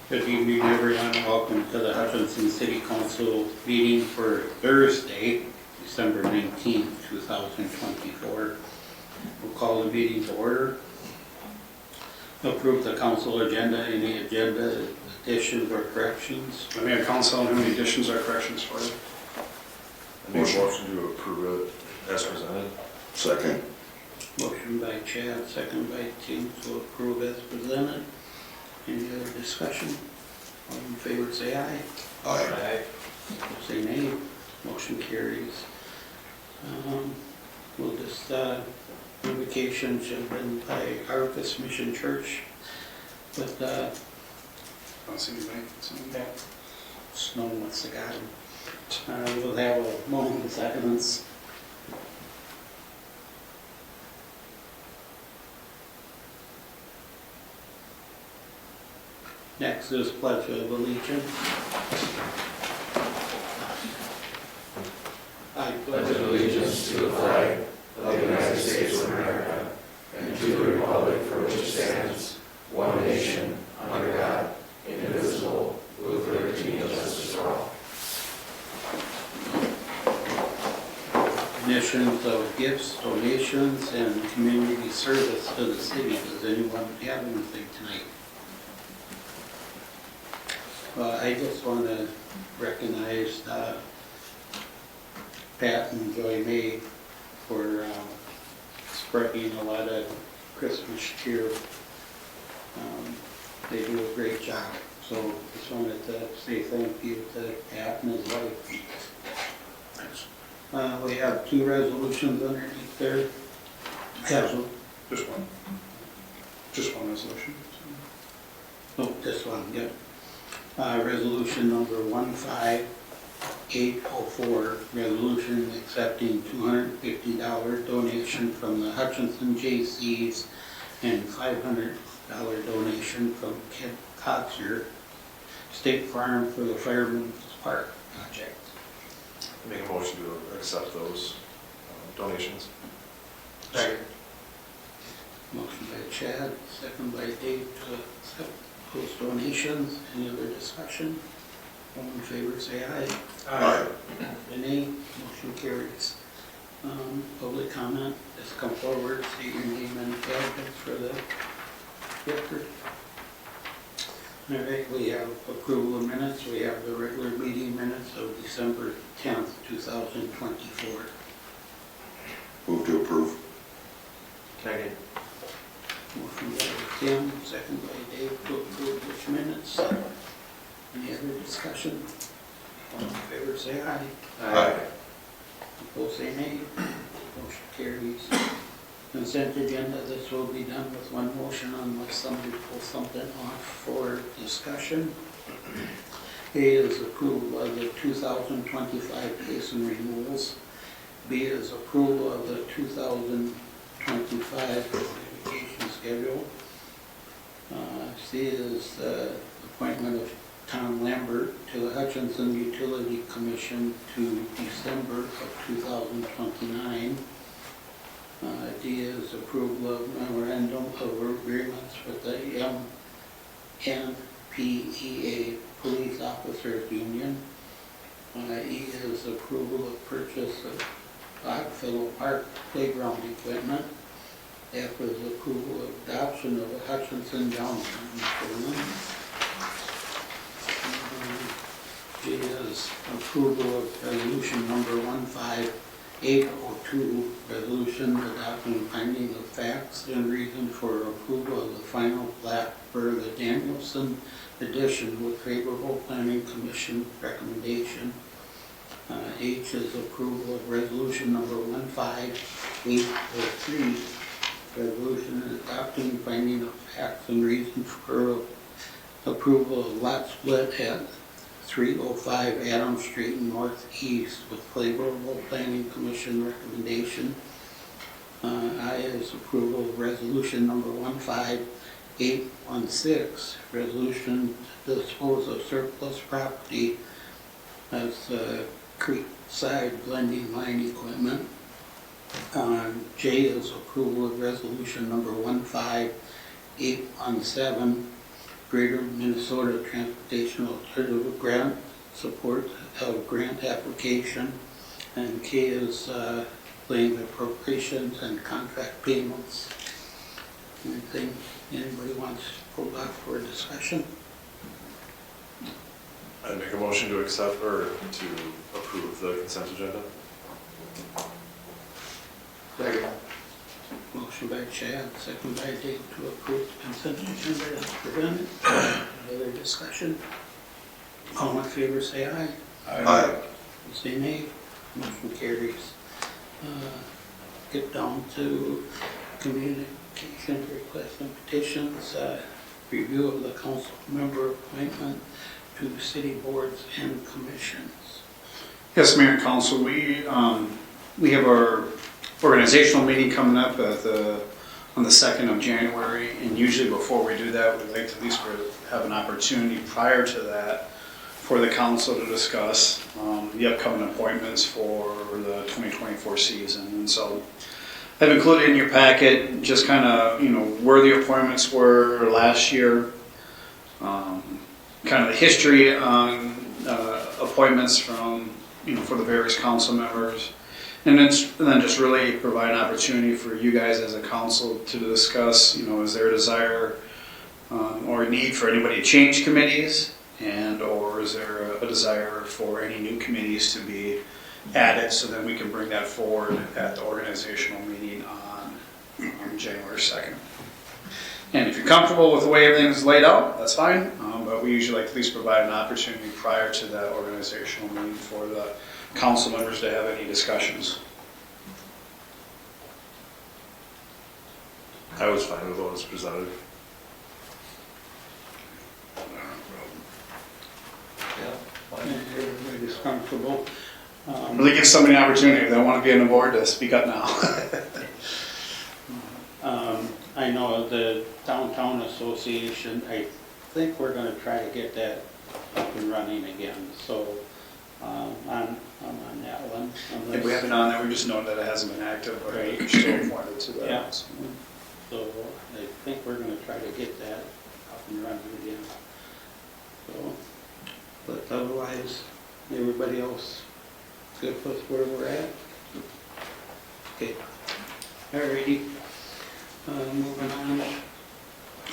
Good evening, everyone. Welcome to the Hutchinson City Council meeting for Thursday, December 19th, 2024. We'll call the meeting to order. Approve the council agenda. Any agenda additions or corrections? Mayor Council, how many additions or corrections for you? I make a motion to approve it as presented. Second. Motion by Chad, second by Tim to approve as presented. Any other discussion? All in favor say aye. Aye. Say nay. Motion carries. We'll just, invocation should have been by Harvest Mission Church, but Don't see anybody. snow must have got him. We'll have a moment of silence. Next is Pledge of Allegiance. I pledge allegiance to the flag of the United States of America and to the republic for which it stands, one nation, under God, indivisible, with liberty and justice for all. Donations of gifts, donations, and community service to the city. Does anyone have anything tonight? I just want to recognize Pat and Joy May for spreading a lot of Christmas cheer. They do a great job. So just wanted to say thank you to Pat and his wife. Thanks. We have two resolutions underneath there. Just one. Just one resolution. No, this one, yep. Resolution number 15804, resolution accepting $250 donation from the Hutchinson J.C.'s and $500 donation from Kent Coxier State Farm for the Fireman's Park project. Make a motion to accept those donations. Second. Motion by Chad, second by Dave to accept those donations. Any other discussion? All in favor say aye. Aye. Nay. Motion carries. Public comment, just come forward, state your name and address for the record. All right, we have approval of minutes. We have the regular meeting minutes of December 10th, 2024. Move to approve. Second. Motion by Tim, second by Dave to approve which minutes. Any other discussion? All in favor say aye. Aye. Opposed say nay. Motion carries. Consent agenda, this will be done with one motion unless somebody pulls something off for discussion. A is approval of the 2025 Basin renewals. B is approval of the 2025 vacation schedule. C is appointment of Tom Lambert to the Hutchinson Utility Commission to December of 2029. D is approval of memorandum of agreements with the MPEA Police Officers Union. E is approval of purchase of Oddfellow Park playground equipment. F is approval of adoption of a Hutchinson downtown improvement. G is approval of resolution number 15802, resolution adopting finding of facts and reason for approval of the final plat for the Danielson addition with favorable planning commission recommendation. H is approval of resolution number 15803, resolution adopting finding of facts and reason for approval of lot split at 305 Adams Street Northeast with favorable planning commission recommendation. I is approval of resolution number 15816, resolution to dispose of surplus property as creekside blending line equipment. J is approval of resolution number 15817, Greater Minnesota Transportation Alternative Grant support grant application. And K is laying appropriations and contract payments. Anything anybody wants to pull up for a discussion? I'd make a motion to accept or to approve the consent agenda. Second. Motion by Chad, second by Dave to approve the consent agenda as presented. Any other discussion? All in favor say aye. Aye. Say nay. Motion carries. Get down to communication requests and petitions. Review of the council member appointment to city boards and commissions. Yes, Mayor and Council, we have our organizational meeting coming up on the 2nd of January, and usually before we do that, we'd like to at least have an opportunity prior to that for the council to discuss the upcoming appointments for the 2024 season. And so I've included in your packet just kind of, where the appointments were last year, kind of the history on appointments from, for the various council members. And then just really provide an opportunity for you guys as a council to discuss, is there a desire or a need for anybody to change committees, and or is there a desire for any new committees to be added, so then we can bring that forward at the organizational meeting on January 2nd. And if you're comfortable with the way everything's laid out, that's fine, but we usually like to at least provide an opportunity prior to that organizational meeting for the council members to have any discussions. I was fine with what was presented. Everybody's comfortable. Really give somebody an opportunity if they want to be on the board to speak up now. I know the Downtown Association, I think we're going to try to get that up and running again. So I'm on that one. If we have it on there, we just know that it hasn't been active, but we're still appointed to that. Yeah. So I think we're going to try to get that up and running again. So, but otherwise, everybody else good with where we're at? Okay. Alrighty. Moving on.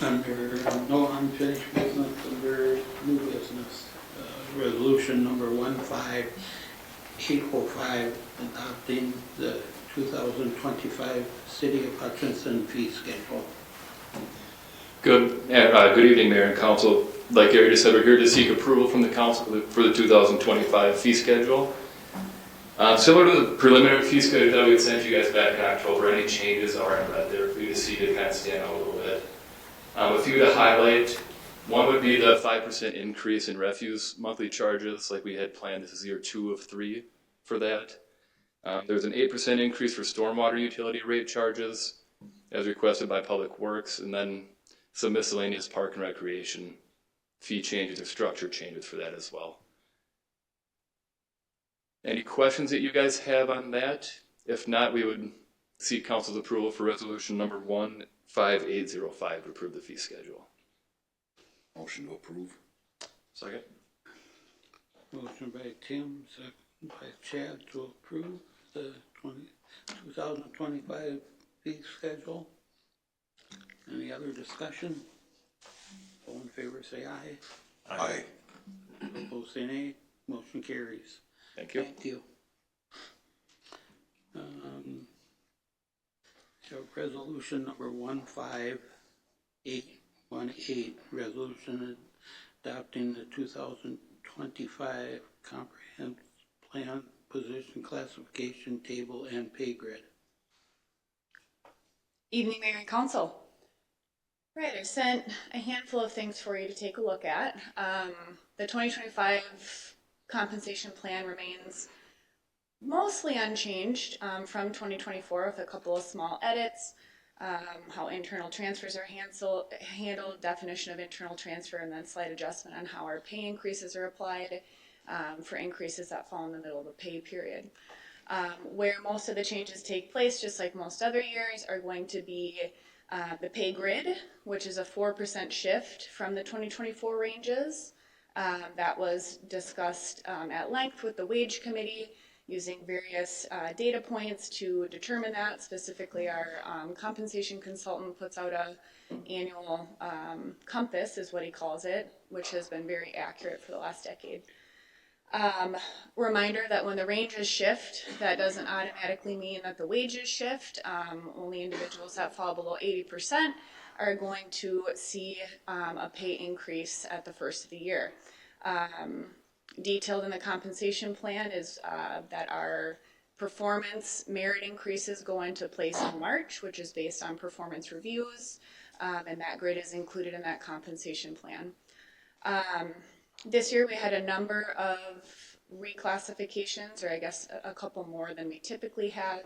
Under no unfinished business, under new business, resolution number 15805, adopting the 2025 City of Hutchinson fee schedule. Good evening, Mayor and Council. Like Gary just said, we're here to seek approval from the council for the 2025 fee schedule. Similar to the preliminary fee schedule that we had sent you guys back in October, any changes are in red there for you to see to kind of stand out a little bit. A few to highlight. One would be the 5% increase in refuse monthly charges like we had planned. This is year 2 of 3 for that. There's an 8% increase for stormwater utility rate charges as requested by Public Works, and then some miscellaneous park and recreation fee changes or structure changes for that as well. Any questions that you guys have on that? If not, we would seek council's approval for resolution number 15805 to approve the fee schedule. Motion to approve. Second? Motion by Tim, second by Chad to approve the 2025 fee schedule. Any other discussion? All in favor say aye. Aye. Opposed say nay. Motion carries. Thank you. Thank you. So resolution number 15818, resolution adopting the 2025 comprehensive plan position classification table and pay grid. Evening, Mayor and Council. Right, I sent a handful of things for you to take a look at. The 2025 compensation plan remains mostly unchanged from 2024 with a couple of small edits. How internal transfers are handled, definition of internal transfer, and then slight adjustment on how our pay increases are applied for increases that fall in the middle of the pay period. Where most of the changes take place, just like most other years, are going to be The pay grid, which is a 4% shift from the 2024 ranges. That was discussed at length with the wage committee, using various data points to determine that. Specifically, our compensation consultant puts out a annual compass, is what he calls it, which has been very accurate for the last decade. Reminder that when the ranges shift, that doesn't automatically mean that the wages shift. Only individuals that fall below 80% are going to see a pay increase at the first of the year. Detailed in the compensation plan is that our performance merit increases go into place in March, which is based on performance reviews, and that grid is included in that compensation plan. This year we had a number of reclassifications, or I guess a couple more than we typically have,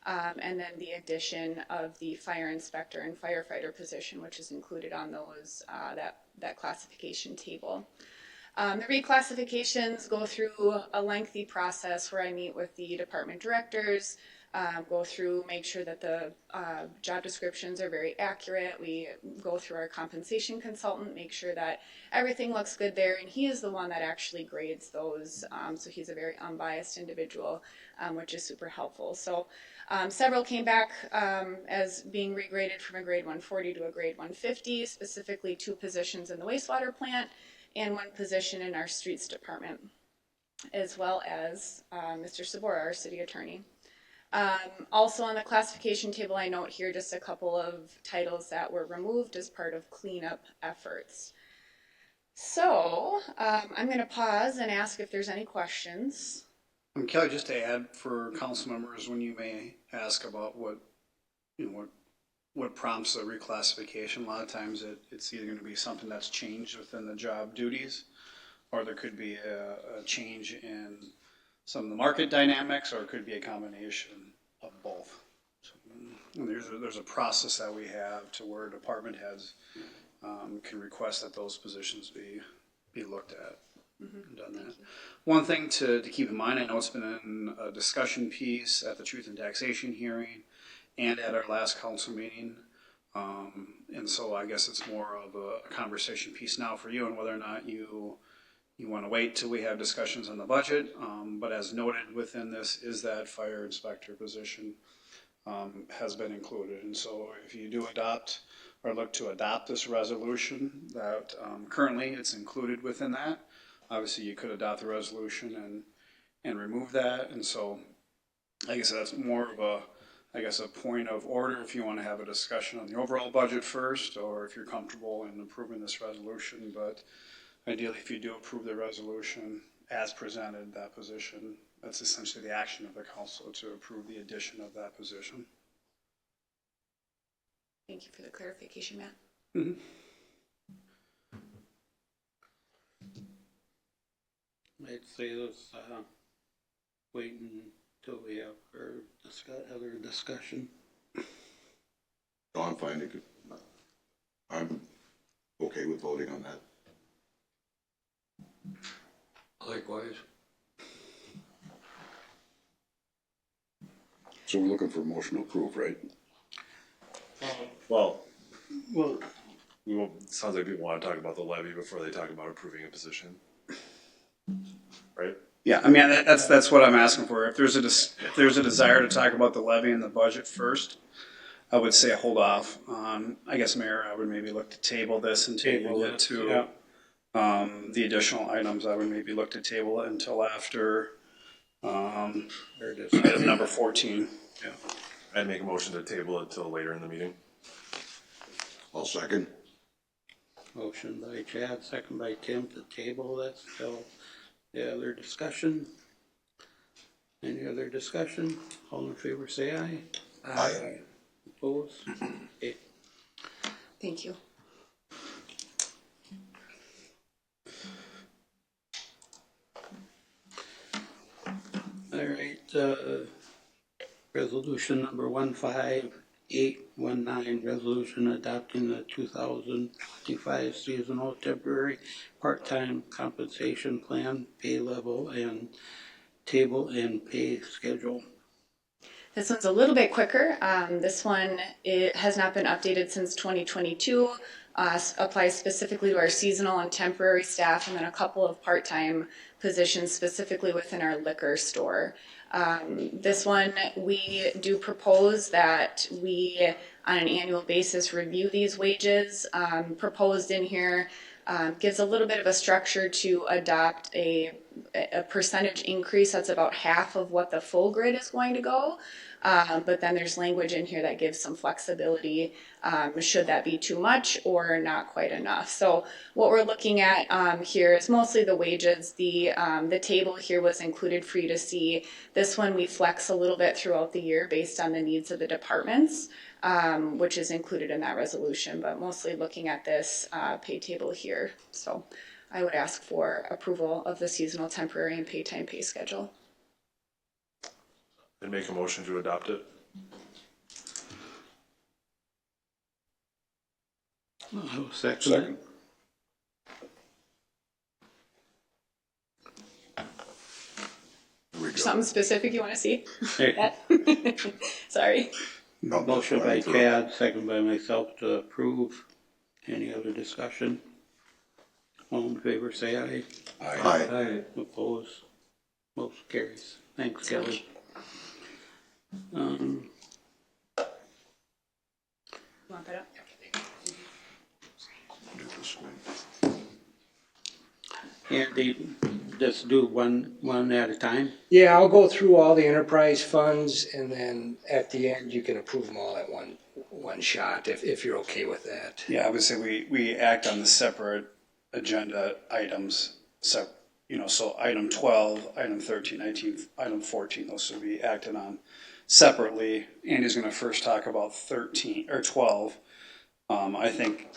and then the addition of the fire inspector and firefighter position, which is included on those that classification table. The reclassifications go through a lengthy process where I meet with the department directors, go through, make sure that the job descriptions are very accurate. We go through our compensation consultant, make sure that everything looks good there, and he is the one that actually grades those. So he's a very unbiased individual, which is super helpful. So several came back as being regraded from a grade 140 to a grade 150, specifically 2 positions in the wastewater plant and 1 position in our streets department, as well as Mr. Sabora, our city attorney. Also on the classification table, I note here just a couple of titles that were removed as part of cleanup efforts. So I'm going to pause and ask if there's any questions. Kelly, just to add for council members, when you may ask about what prompts a reclassification, a lot of times it's either going to be something that's changed within the job duties, or there could be a change in some of the market dynamics, or it could be a combination of both. So, there's a process that we have to where department heads can request that those positions be looked at. Mm-hmm. Done that. One thing to keep in mind, I know it's been in a discussion piece at the Truth and Taxation hearing and at our last council meeting. And so I guess it's more of a conversation piece now for you, and whether or not you want to wait till we have discussions on the budget. But as noted within this is that fire inspector position has been included. And so if you do adopt or look to adopt this resolution, that currently it's included within that. Obviously you could adopt the resolution and remove that. And so I guess that's more of a point of order if you want to have a discussion on the overall budget first, or if you're comfortable in approving this resolution. But ideally, if you do approve the resolution as presented, that position, that's essentially the action of the council to approve the addition of that position. Thank you for the clarification, Matt. Mm-hmm. I'd say let's wait until we have our other discussion. No, I'm fine. I'm okay with voting on that. Likewise. So we're looking for a motion to approve, right? Well, sounds like people want to talk about the levy before they talk about approving a position, right? Yeah, I mean, that's what I'm asking for. If there's a desire to talk about the levy and the budget first, I would say hold off. I guess, Mayor, I would maybe look to table this and table it to the additional items. I would maybe look to table it until after item number 14. Yeah. I'd make a motion to table it till later in the meeting. I'll second. Motion by Chad, second by Tim to table. That's still the other discussion. Any other discussion? All in favor say aye. Aye. Opposed? Okay. Thank you. All right, resolution number 15819, resolution adopting the 2025 seasonal temporary part-time compensation plan, pay level and table and pay schedule. This one's a little bit quicker. This one, it has not been updated since 2022. Applies specifically to our seasonal and temporary staff, and then a couple of part-time positions specifically within our liquor store. This one, we do propose that we, on an annual basis, review these wages. Proposed in here gives a little bit of a structure to adopt a percentage increase that's about half of what the full grid is going to go. But then there's language in here that gives some flexibility should that be too much or not quite enough. So what we're looking at here is mostly the wages. The table here was included for you to see. This one we flex a little bit throughout the year based on the needs of the departments, which is included in that resolution, but mostly looking at this pay table here. So I would ask for approval of the seasonal, temporary, and pay-time pay schedule. And make a motion to adopt it. I'll second. Here we go. Something specific you want to see? Hey. That? Sorry. No, that's Motion by fine. Chad, second by myself to approve. Any other discussion? All in favor, say aye. Aye. Opposed? Motion carries. Thanks, Kelly. Want that up? Do this way. Andy, just do one at a time? Yeah, I'll go through all the enterprise funds, and then at the end, you can approve them all at one shot, if you're okay with that. Yeah, obviously, we act on the separate agenda items, so item 12, item 13, item 14, those should be acted on separately. Andy's gonna first talk about 13, or 12. I think,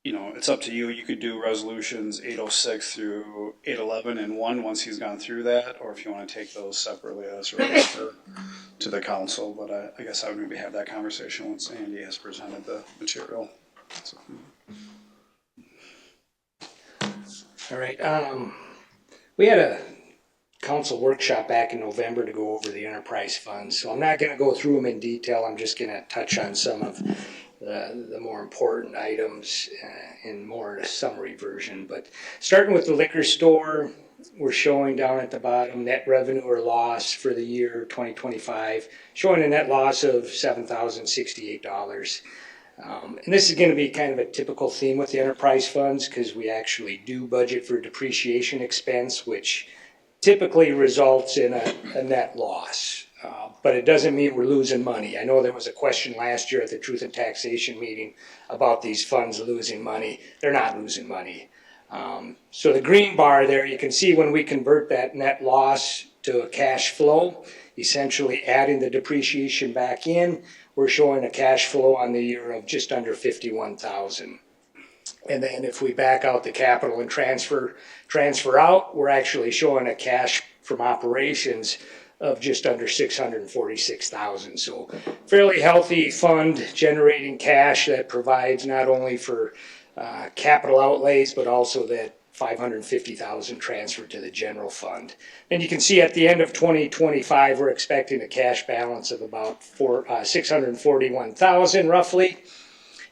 it's up to you. You could do resolutions 806 through 811 in one once he's gone through that, or if you want to take those separately, that's released to the council. But I guess I would maybe have that conversation once Andy has presented the material. So. All right, we had a council workshop back in November to go over the enterprise funds, so I'm not gonna go through them in detail. I'm just gonna touch on some of the more important items in more a summary version. But starting with the liquor store, we're showing down at the bottom net revenue or loss for the year 2025, showing a net loss of $7,068. And this is going to be kind of a typical theme with the enterprise funds, because we actually do budget for depreciation expense, which typically results in a net loss. But it doesn't mean we're losing money. I know there was a question last year at the Truth and Taxation meeting about these funds losing money. They're not losing money. So the green bar there, you can see when we convert that net loss to a cash flow, essentially adding the depreciation back in, we're showing a cash flow on the year of just under $51,000. And then if we back out the capital and transfer out, we're actually showing a cash from operations of just under $646,000. So fairly healthy fund generating cash that provides not only for capital outlays, but also that $550,000 transferred to the general fund. And you can see at the end of 2025, we're expecting a cash balance of about $641,000 roughly.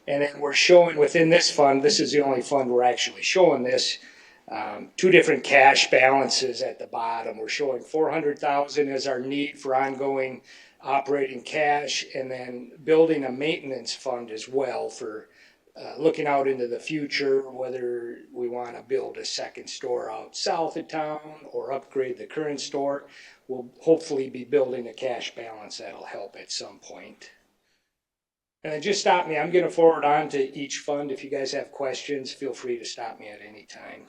And then we're showing within this fund, this is the only fund we're actually showing this, two different cash balances at the bottom. We're showing $400,000 as our need for ongoing operating cash, and then building a maintenance fund as well for looking out into the future, whether we want to build a second store out south of town or upgrade the current store. We'll hopefully be building a cash balance that'll help at some point. And then just stop me. I'm going to forward on to each fund. If you guys have questions, feel free to stop me at any time.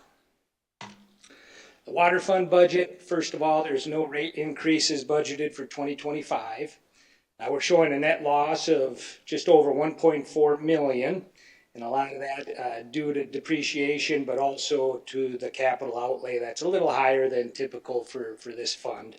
The water fund budget, first of all, there's no rate increases budgeted for 2025. Now we're showing a net loss of just over $1.4 million. And a lot of that due to depreciation, but also to the capital outlay that's a little higher than typical for this fund.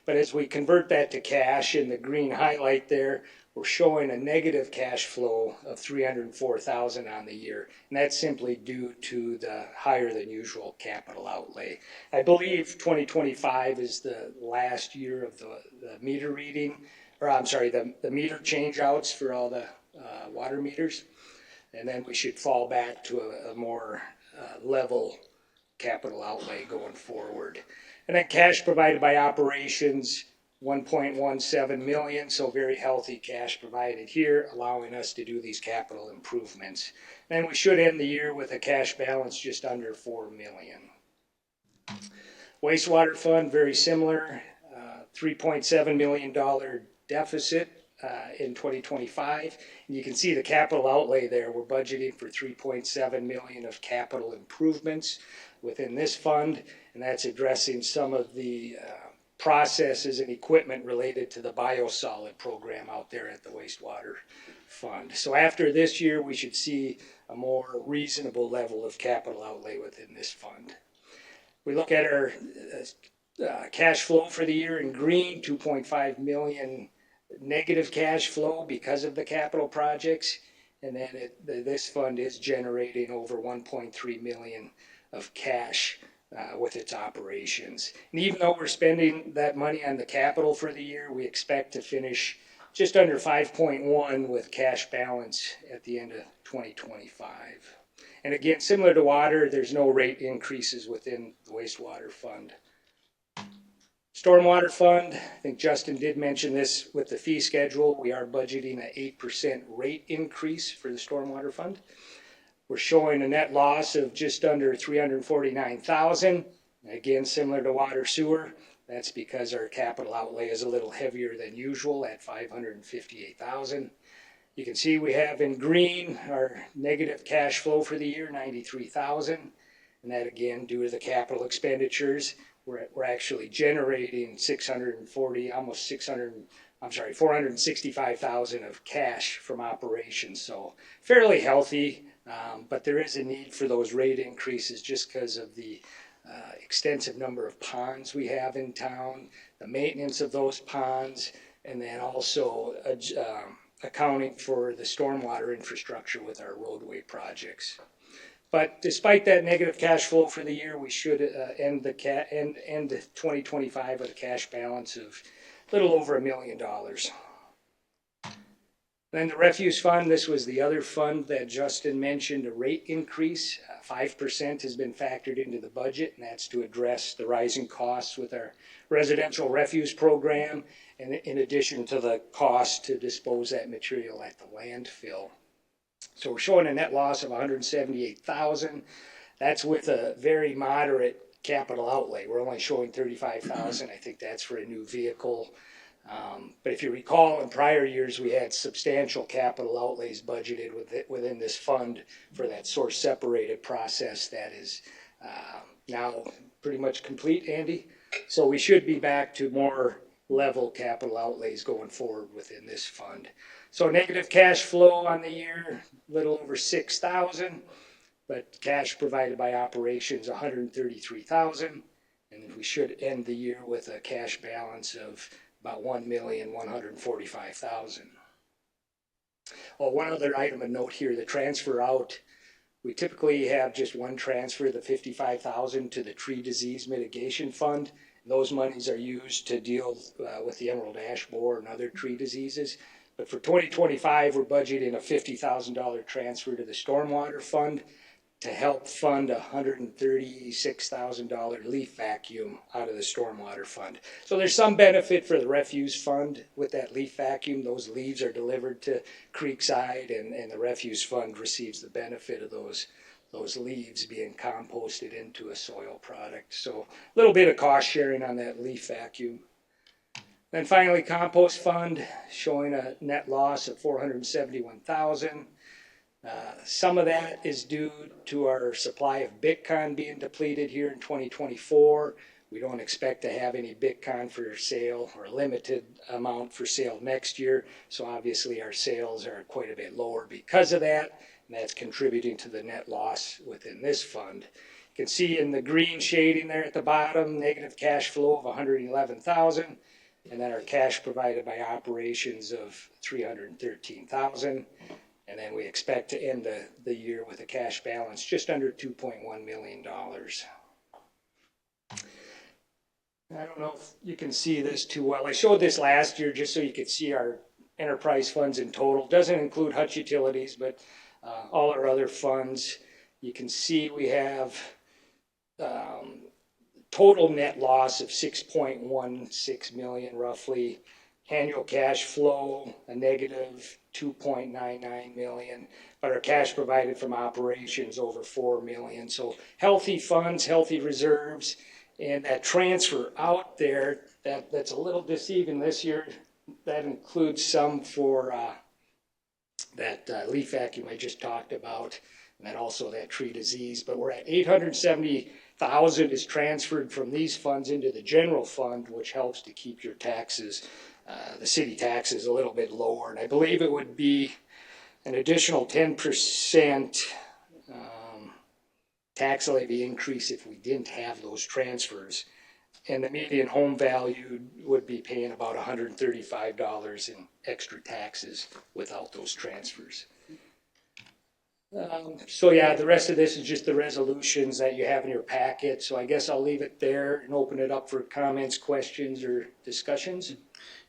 But as we convert that to cash in the green highlight there, we're showing a negative cash flow of $304,000 on the year. And that's simply due to the higher than usual capital outlay. I believe 2025 is the last year of the meter reading, or I'm sorry, the meter change outs for all the water meters. And then we should fall back to a more level capital outlay going forward. And then cash provided by operations, 1.17 million, so very healthy cash provided here, allowing us to do these capital improvements. And we should end the year with a cash balance just under 4 million. Wastewater fund, very similar, $3.7 million deficit in 2025. And you can see the capital outlay there. We're budgeting for 3.7 million of capital improvements within this fund, and that's addressing some of the processes and equipment related to the biosolid program out there at the wastewater fund. So after this year, we should see a more reasonable level of capital outlay within this fund. We look at our cash flow for the year in green, 2.5 million negative cash flow because of the capital projects. And then this fund is generating over 1.3 million of cash with its operations. And even though we're spending that money on the capital for the year, we expect to finish just under 5.1 with cash balance at the end of 2025. And again, similar to water, there's no rate increases within the wastewater fund. Stormwater fund, I think Justin did mention this with the fee schedule. We are budgeting an 8% rate increase for the stormwater fund. We're showing a net loss of just under 349,000. Again, similar to water sewer. That's because our capital outlay is a little heavier than usual at 558,000. You can see we have in green our negative cash flow for the year, 93,000. And that again, due to the capital expenditures, we're actually generating 465,000 of cash from operations. So fairly healthy, but there is a need for those rate increases just because of the extensive number of ponds we have in town, the maintenance of those ponds, and then also accounting for the stormwater infrastructure with our roadway projects. But despite that negative cash flow for the year, we should end 2025 with a cash balance of a little over $1 million. Then the refuse fund, this was the other fund that Justin mentioned, a rate increase. 5% has been factored into the budget, and that's to address the rising costs with our residential refuse program, and in addition to the cost to dispose that material at the landfill. So we're showing a net loss of 178,000. That's with a very moderate capital outlay. We're only showing 35,000. I think that's for a new vehicle. But if you recall, in prior years, we had substantial capital outlays budgeted within this fund for that source separated process that is now pretty much complete, Andy. So we should be back to more level capital outlays going forward within this fund. So negative cash flow on the year, a little over 6,000, but cash provided by operations, 133,000. And we should end the year with a cash balance of about 1,145,000. Well, one other item of note here, the transfer out, we typically have just one transfer, the 55,000 to the tree disease mitigation fund. Those monies are used to deal with the emerald ash borer and other tree diseases. But for 2025, we're budgeting a $50,000 transfer to the stormwater fund to help fund a $136,000 leaf vacuum out of the stormwater fund. So there's some benefit for the refuse fund with that leaf vacuum. Those leaves are delivered to Creekside, and the refuse fund receives the benefit of those leaves being composted into a soil product. So a little bit of cost sharing on that leaf vacuum. Then finally, compost fund showing a net loss of 471,000. Some of that is due to our supply of Bitcoin being depleted here in 2024. We don't expect to have any Bitcoin for sale, or a limited amount for sale next year. So obviously our sales are quite a bit lower because of that, and that's contributing to the net loss within this fund. You can see in the green shading there at the bottom, negative cash flow of 111,000. And then our cash provided by operations of 313,000. And then we expect to end the year with a cash balance just under $2.1 million. I don't know if you can see this too well. I showed this last year just so you could see our enterprise funds in total. Doesn't include Hutch Utilities, but all our other funds. You can see we have total net loss of 6.16 million roughly. Annual cash flow, a negative 2.99 million, but our cash provided from operations over 4 million. So healthy funds, healthy reserves, and that transfer out there, that's a little deceiving this year. That includes some for that leaf vacuum I just talked about, and then also that tree disease. But we're at 870,000 is transferred from these funds into the general fund, which helps to keep your taxes, the city taxes, a little bit lower. And I believe it would be an additional 10% tax levy increase if we didn't have those transfers. And the median home value would be paying about $135 in extra taxes without those transfers. So yeah, the rest of this is just the resolutions that you have in your packet. So I guess I'll leave it there and open it up for comments, questions, or discussions.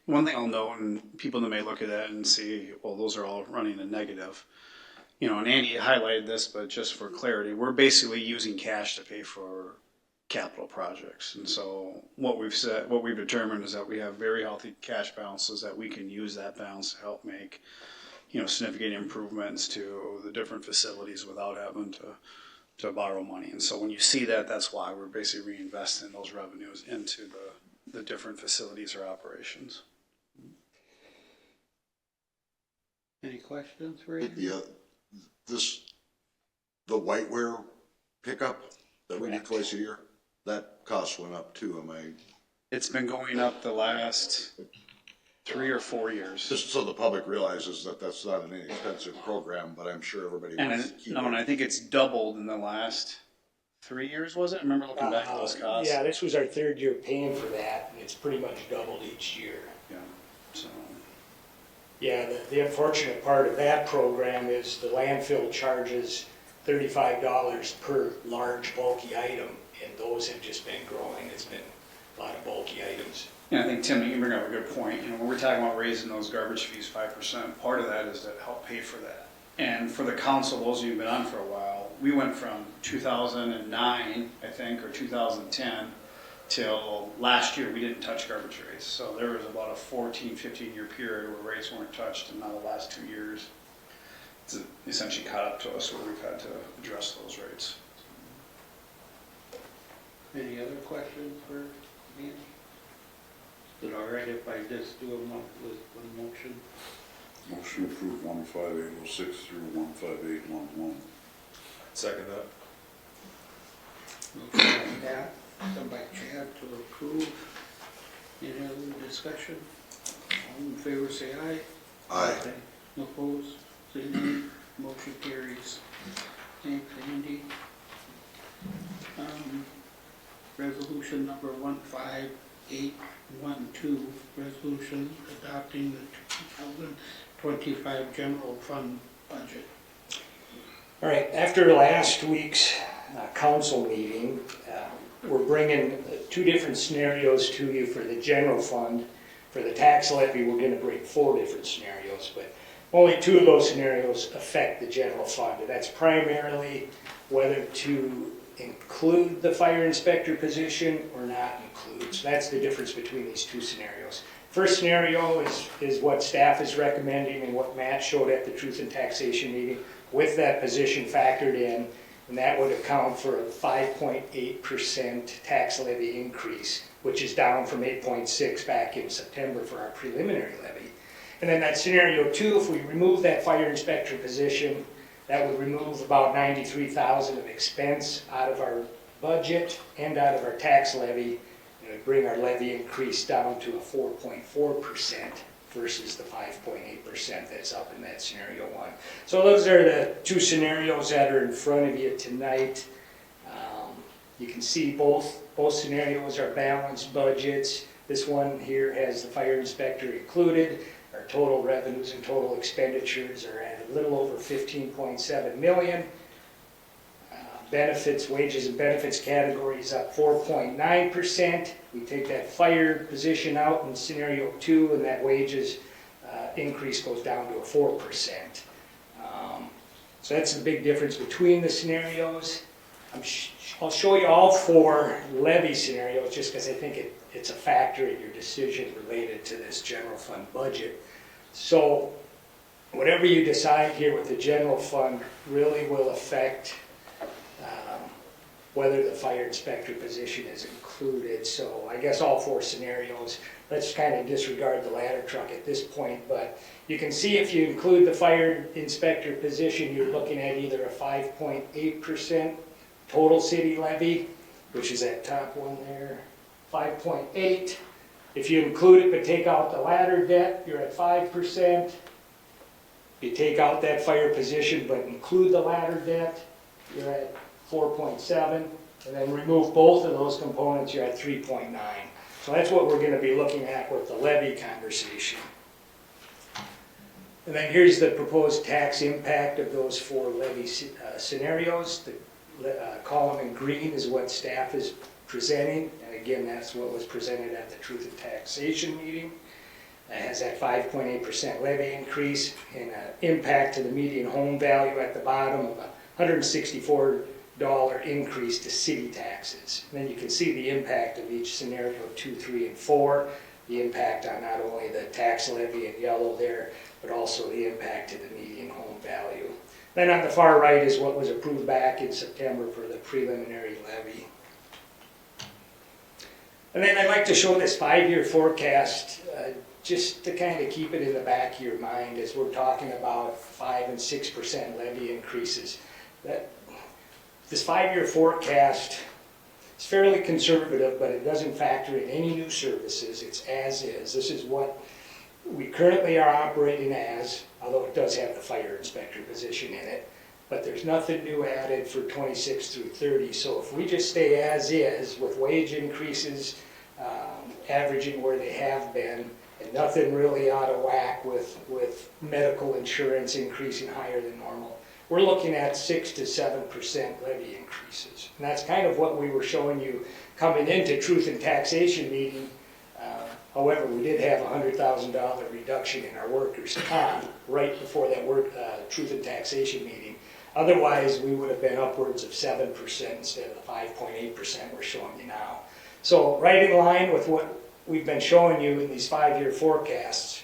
One thing I'll note, and people that may look at that and see, well, those are all running a negative. You know, and Andy highlighted this, but just for clarity, we're basically using cash to pay for capital projects. And so what we've determined is that we have very healthy cash balances that we can use that balance to help make, you know, significant improvements to the different facilities without having to borrow money. And so when you see that, that's why we're basically reinvesting those revenues into the different facilities or operations. Any questions for Andy? Yeah, the whiteware pickup that we do Correct. twice a year, that cost went up too, am I? It's been going up the last 3 or 4 years. Just so the public realizes that that's not an inexpensive program, but I'm sure everybody wants to keep And it. I think it's doubled in the last 3 years, was it? I remember looking back at those costs. Yeah, this was our third year paying for that, and it's pretty much doubled each year. Yeah, so. Yeah, the unfortunate part of that program is the landfill charges $35 per large bulky item, and those have just been growing. It's been a lot of bulky items. Yeah, I think, Tim, you bring up a good point. You know, when we're talking about raising those garbage fees 5%, part of that is to help pay for that. And for the council, those of you who've been on for a while, we went from 2009, I think, or 2010, till last year, we didn't touch garbage rates. So there was about a 14, 15-year period where rates weren't touched, and now the last 2 years, it's essentially caught up to us where we've had to address those rates. Any other questions for Andy? Is it all right if I just do them up with one motion? Motion approved 15806 through 15811. Second that. Motion by Pat, second by Chad to approve. Any other discussion? All in favor say aye. Aye. No opposed, say nay. Motion carries. Thanks, Andy. Resolution number 15812, resolution adopting the 2025 general fund budget. All right, after last week's council meeting, we're bringing 2 different scenarios to you for the general fund. For the tax levy, we're going to bring 4 different scenarios, but only 2 of those scenarios affect the general fund. And that's primarily whether to include the fire inspector position or not include. So that's the difference between these 2 scenarios. First scenario is what staff is recommending and what Matt showed at the Truth and Taxation meeting with that position factored in, and that would account for a 5.8% tax levy increase, which is down from 8.6 back in September for our preliminary levy. And then that scenario 2, if we remove that fire inspector position, that would remove about $93,000 of expense out of our budget and out of our tax levy. It would bring our levy increase down to a 4.4% versus the 5.8% that's up in that scenario 1. So those are the 2 scenarios that are in front of you tonight. You can see both scenarios are balanced budgets. This one here has the fire inspector included. Our total revenues and total expenditures are at a little over 15.7 million. benefits, wages and benefits category is up 4.9%. We take that fire position out in scenario 2, and that wages increase goes down to a 4%. So that's the big difference between the scenarios. I'll show you all 4 levy scenarios just because I think it's a factor in your decision related to this general fund budget. So whatever you decide here with the general fund really will affect whether the fire inspector position is included. So I guess all 4 scenarios, let's kind of disregard the ladder truck at this point, but you can see if you include the fire inspector position, you're looking at either a 5.8% total city levy, which is that top one there, 5.8. If you include it but take out the ladder debt, you're at 5%. If you take out that fire position but include the ladder debt, you're at 4.7, and then remove both of those components, you're at 3.9. So that's what we're going to be looking at with the levy conversation. And then here's the proposed tax impact of those 4 levy scenarios. The column in green is what staff is presenting, and again, that's what was presented at the Truth in Taxation meeting. It has that 5.8% levy increase and an impact to the median home value at the bottom of $164 increase to city taxes. And then you can see the impact of each scenario 2, 3, and 4, the impact on not only the tax levy in yellow there, but also the impact to the median home value. Then on the far right is what was approved back in September for the preliminary levy. And then I'd like to show this 5-year forecast just to kind of keep it in the back of your mind as we're talking about 5 and 6% levy increases. This 5-year forecast is fairly conservative, but it doesn't factor in any new services. It's as is. This is what we currently are operating as, although it does have the fire inspector position in it, but there's nothing new added for 26 through 30. So if we just stay as is with wage increases averaging where they have been, and nothing really out of whack with medical insurance increasing higher than normal, we're looking at 6 to 7% levy increases. And that's kind of what we were showing you coming into Truth in Taxation meeting. However, we did have a $100,000 reduction in our workers' comp right before that Truth in Taxation meeting. Otherwise, we would have been upwards of 7% instead of the 5.8% we're showing you now. So right in line with what we've been showing you in these 5-year forecasts.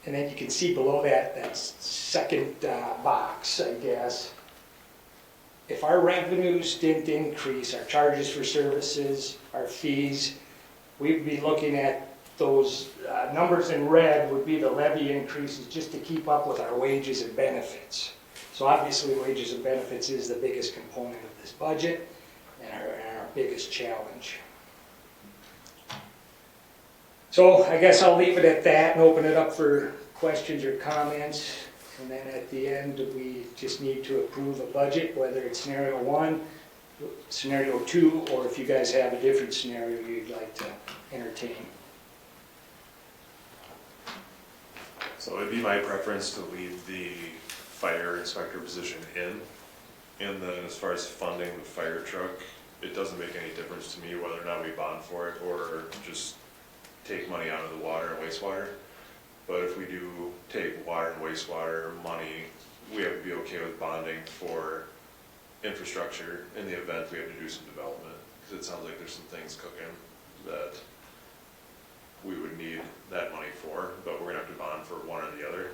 And then you can see below that second box, I guess. If our revenues didn't increase, our charges for services, our fees, we'd be looking at those numbers in red would be the levy increases just to keep up with our wages and benefits. So obviously wages and benefits is the biggest component of this budget and our biggest challenge. So I guess I'll leave it at that and open it up for questions or comments. And then at the end, we just need to approve a budget, whether it's scenario 1, scenario 2, or if you guys have a different scenario you'd like to entertain. So it'd be my preference to leave the fire inspector position in. And then as far as funding the fire truck, it doesn't make any difference to me whether or not we bond for it or just take money out of the water and wastewater. But if we do take water and wastewater money, we have to be okay with bonding for infrastructure in the event we have to do some development. Because it sounds like there's some things cooking that we would need that money for, but we're gonna have to bond for one or the other.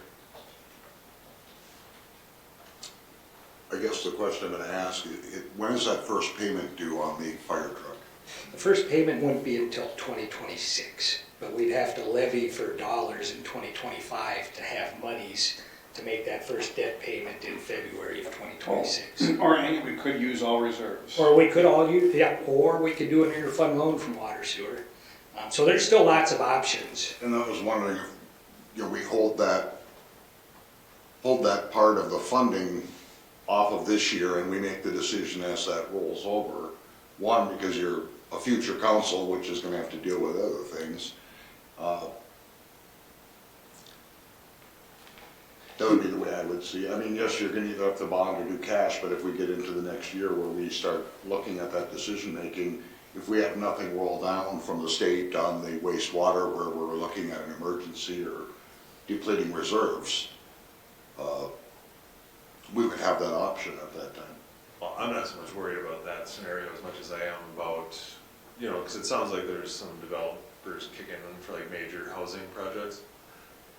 I guess the question I'm gonna ask, when is that first payment due on the fire truck? The first payment wouldn't be until 2026, but we'd have to levy for dollars in 2025 to have monies to make that first debt payment in February of 2026. Or we could use all reserves. Or we could all use, yeah, or we could do an interfund loan from water sewer. So there's still lots of options. And I was wondering if, we hold that part of the funding off of this year and we make the decision as that rolls over. One, because you're a future council, which is gonna have to deal with other things. That would be the way I would see it. I mean, yes, you're gonna either have to bond or do cash, but if we get into the next year where we start looking at that decision-making, if we have nothing roll down from the state on the wastewater where we're looking at an emergency or depleting reserves, we would have that option at that time. Well, I'm not so much worried about that scenario as much as I am about, you know, because it sounds like there's some developers kicking in for like major housing projects.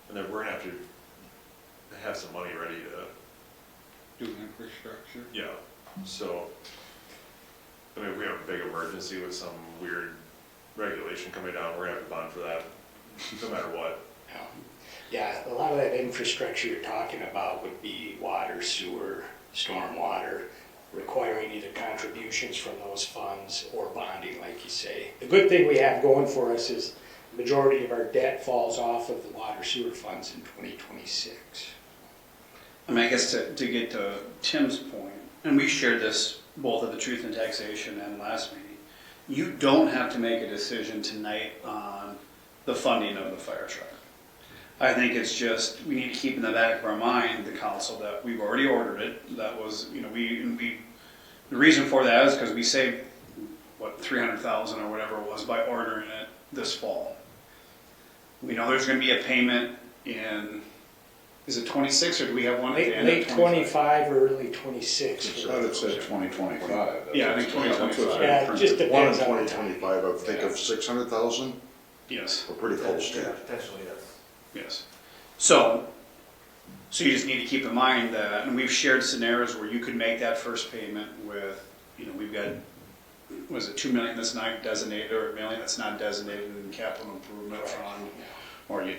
And then we're gonna have to have some money ready to, Do infrastructure. yeah, so. I mean, if we have a big emergency with some weird regulation coming down, we're gonna have to bond for that, no matter what. Yeah, a lot of that infrastructure you're talking about would be water, sewer, stormwater, requiring either contributions from those funds or bonding, like you say. The good thing we have going for us is the majority of our debt falls off of the water sewer funds in 2026. I mean, I guess to get to Tim's point, and we shared this both at the Truth and Taxation and last meeting, you don't have to make a decision tonight on the funding of the fire truck. I think it's just, we need to keep in the back of our mind, the council, that we've already ordered it. That was, you know, the reason for that is because we saved, what, 300,000 or whatever it was by ordering it this fall. We know there's gonna be a payment in, is it 26 or do we have one at the end of Late 25 or early 26. I thought it said 2025. Yeah, I think 2025. Yeah, it just One in depends on the time. 2025, I would think of 600,000, Yes. we're pretty close to. Potentially, yes. Yes. So you just need to keep in mind that, and we've shared scenarios where you could make that first payment with, you know, we've got, was it 2 million that's not designated or $1 million that's not designated in capital improvement fund? Or you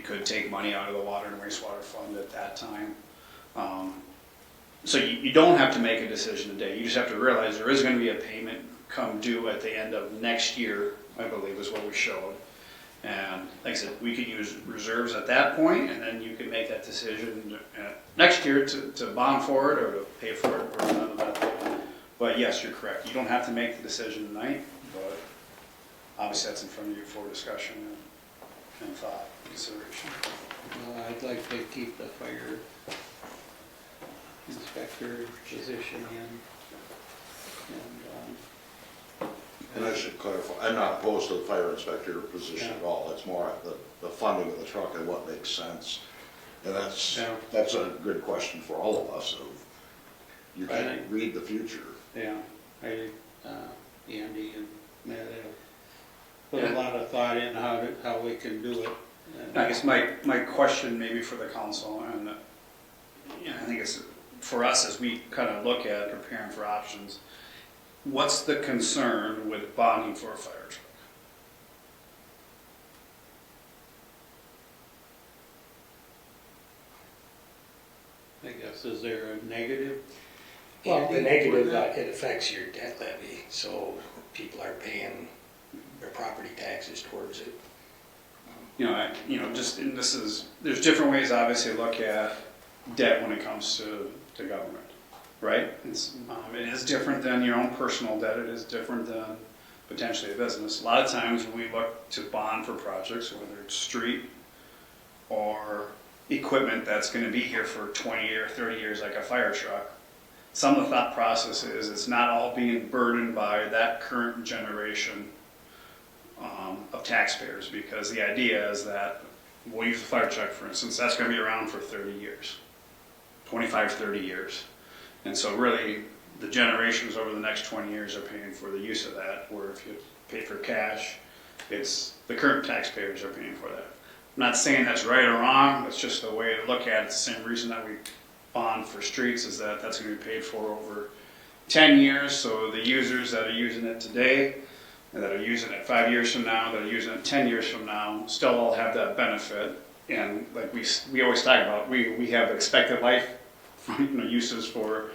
could take money out of the water and wastewater fund at that time. So you don't have to make a decision today. You just have to realize there is going to be a payment come due at the end of next year, I believe is what we showed. And like I said, we could use reserves at that point, and then you could make that decision next year to bond for it or to pay for it or none of that. But yes, you're correct. You don't have to make the decision tonight, but obviously that's in front of you for discussion and thought, consideration. I'd like to keep the fire inspector position in. And I should clarify, I'm not opposed to the fire inspector position at all, it's more the funding of the truck and what makes sense. And that's a good question for all of us, of, you can't read the future. Yeah, Andy and Matt have put a lot of thought in how we can do it. And I guess my question maybe for the council, and you know, I think it's for us as we kind of look at preparing for options, what's the concern with bonding for a fire truck? I guess, is there a negative? Well, the Andy, negative, for that? it affects your debt levy, so people are paying their property taxes towards it. Just, and there's different ways obviously to look at debt when it comes to government, right? It is different than your own personal debt, it is different than potentially a business. A lot of times when we look to bond for projects, whether it's street or equipment that's gonna be here for 20 or 30 years like a fire truck, some of the thought process is it's not all being burdened by that current generation of taxpayers, because the idea is that we'll use the fire truck, for instance, that's going to be around for 30 years, 25, 30 years. And so really the generations over the next 20 years are paying for the use of that, where if you pay for cash, it's the current taxpayers are paying for that. I'm not saying that's right or wrong, that's just the way to look at it. It's the same reason that we bond for streets, is that that's going to be paid for over 10 years. So the users that are using it today, and that are using it 5 years from now, that are using it 10 years from now, still all have that benefit. And like we always talk about, we have expected life uses for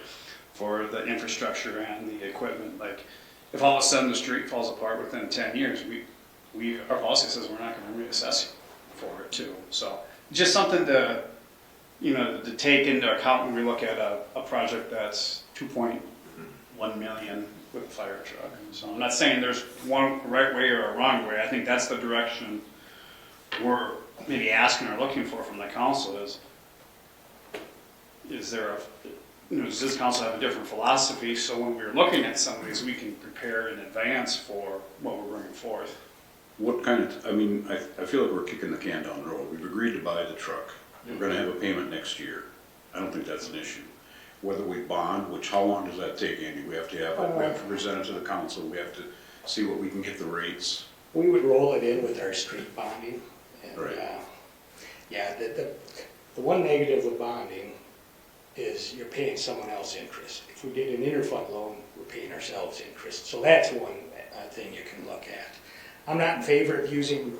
the infrastructure and the equipment. Like if all of a sudden the street falls apart within 10 years, our policy says we're not going to reassess for it too. So just something to take into account when we look at a project that's 2.1 million with a fire truck. So I'm not saying there's one right way or a wrong way. I think that's the direction we're maybe asking or looking for from the council, is is there a, does this council have a different philosophy, so when we're looking at some of these, we can prepare in advance for what we're bringing forth? What kind of, I mean, I feel like we're kicking the can down the road. We've agreed to buy the truck. We're gonna have a payment next year. I don't think that's an issue. Whether we bond, which, how long does that take, Andy? We have to present it to the council. We have to see what we can get the rates. We would roll it in with our street bonding. And, Right. Yeah, the one negative with bonding is you're paying someone else interest. If we did an interfund loan, we're paying ourselves interest. So that's one thing you can look at. I'm not in favor of using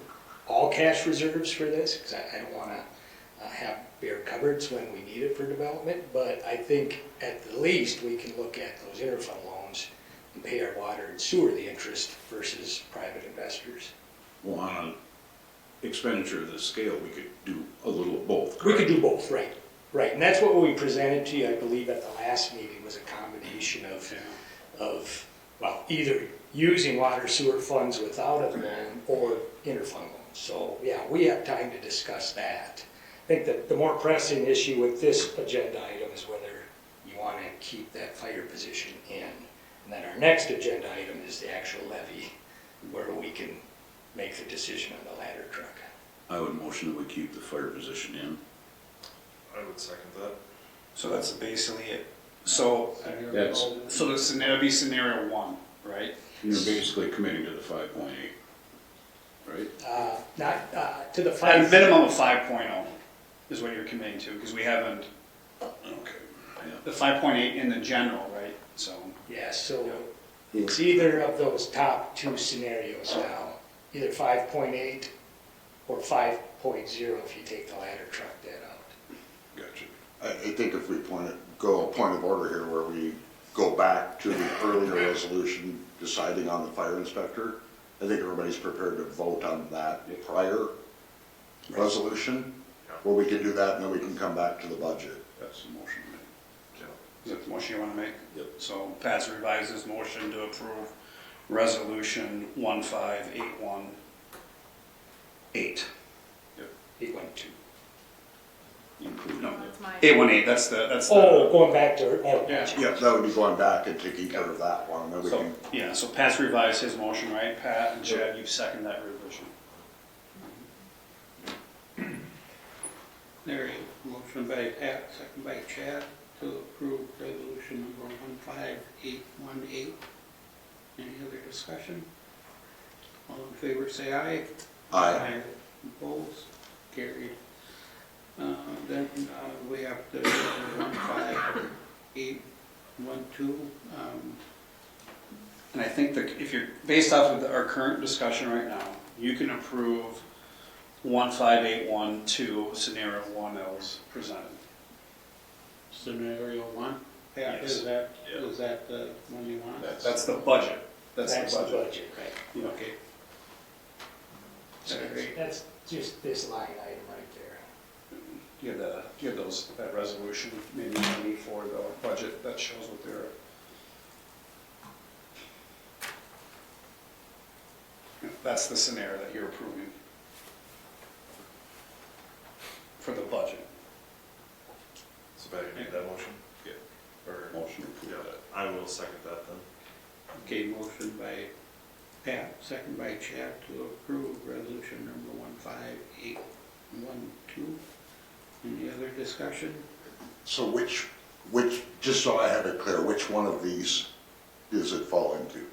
all cash reserves for this, because I don't want to have bare cupboards when we need it for development, but I think at the least we can look at those interfund loans and pay our water and sewer the interest versus private investors. Well, on an expenditure of this scale, we could do a little of both. We could correct? do both, right, right, and that's what we presented to you, I believe, at the last meeting, was a combination of, well, either using water sewer funds without a loan or interfund loans. So, yeah, we have time to discuss that. I think that the more pressing issue with this agenda item is whether you want to keep that fire position in. And then our next agenda item is the actual levy, where we can make the decision on the ladder truck. I would motion that we keep the fire position in. I would second that. So that's basically it. So, That's, so that'd be scenario one, right? you're basically committing to the 5.8, right? Not to the At a five. minimum of 5.0 is what you're committing to, because we haven't, Okay, yeah. the 5.8 in the general, right? So, Yeah, so it's either of those top two scenarios now, either 5.8 or 5.0 if you take the ladder truck debt out. Gotcha. I think if we go a point of order here where we go back to the earlier resolution deciding on the fire inspector, I think everybody's prepared to vote on that prior resolution, where we can do that and then we can come back to the budget. That's the motion. is that the motion you want to make? Yep. So Pat's revised his motion to approve resolution 15818. 812. Include. No, That's mine. 818, that's the. Oh, going back to, Yeah. Yep, that would be going back and taking care of that one, and then we So, can, yeah, so Pat's revised his motion, right? Pat and Chad, you've seconded that revision. There you go. Motion by Pat, second by Chad to approve resolution number 15818. Any other discussion? All in favor say aye. aye. Opposed? Carried. Then we have to 15812. And I think that if you're, based off of our current discussion right now, you can approve 15812, scenario one that was presented. Scenario one? Pat, Yes. is that the one you want? That's the budget. That's that's the the budget. budget, right? Yeah. Okay. So that's just this line item right there. You have that resolution, maybe money for the budget that shows what they're. That's the scenario that you're approving for the budget. So Pat, you made that motion? Yeah. Or, Motion approved. yeah, I will second that then. Okay, motion by Pat, second by Chad to approve resolution number 15812. Any other discussion? So which, just so I have it clear, which one of these does it fall into?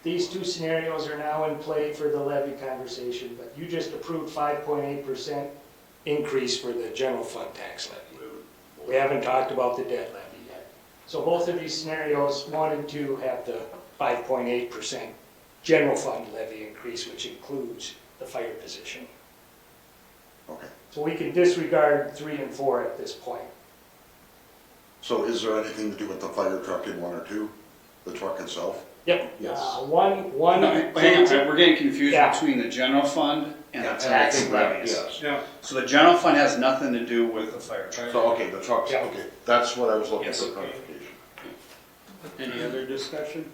These two scenarios are now in play for the levy conversation, but you just approved 5.8% increase for the general fund tax levy. We haven't talked about the debt levy yet. So both of these scenarios, 1 and 2, have the 5.8% general fund levy increase, which includes the fire position. Okay. So we can disregard 3 and 4 at this point. So is there anything to do with the fire truck in 1 or 2? The truck itself? Yep. Yes. One. No, hang on, we're getting confused Yeah. between the general fund and the Yeah, tax I think that- levies. yes. Yeah. So the general fund has nothing to do with the fire truck. So, okay, the truck's, Yeah. okay, that's what I was looking Yes. for clarification. Any other discussion?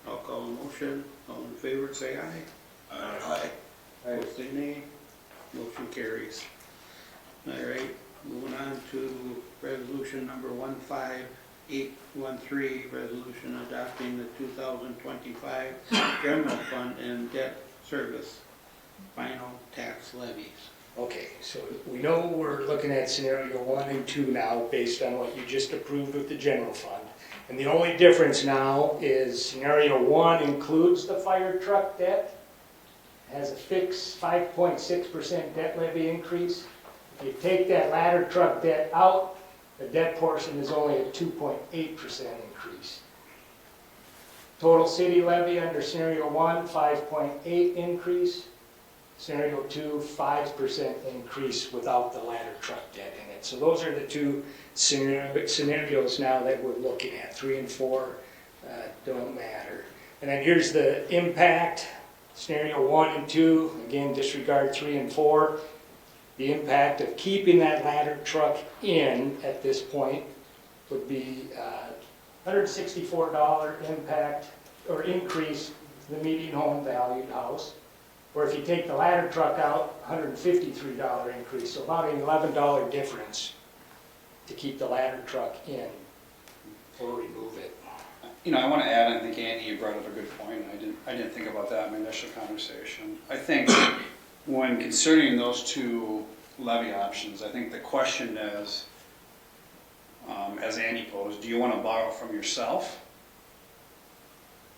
I'll call a motion. All in favor, say aye. Aye. Opposed, say nay. Motion carries. All right, Moving on to resolution number 15813, resolution adopting the 2025 general fund and debt service final tax levies. Okay, so we know we're looking at scenario 1 and 2 now, based on what you just approved with the general fund. And the only difference now is scenario 1 includes the fire truck debt, has a fixed 5.6% debt levy increase. If you take that ladder truck debt out, the debt portion is only a 2.8% increase. Total city levy under scenario 1, 5.8 increase. Scenario 2, 5% increase without the ladder truck debt in it. So those are the two scenarios now that we're looking at. 3 and 4 don't matter. And then here's the impact. Scenario 1 and 2, again, disregard 3 and 4. The impact of keeping that ladder truck in at this point would be $164 impact or increase the median home valued house. Or if you take the ladder truck out, $153 increase. So about an $11 difference to keep the ladder truck in or remove it. You know, I want to add, I think Andy, you brought up a good point. I didn't think about that in my initial conversation. I think when considering those two levy options, I think the question is, as Andy posed, do you want to borrow from yourself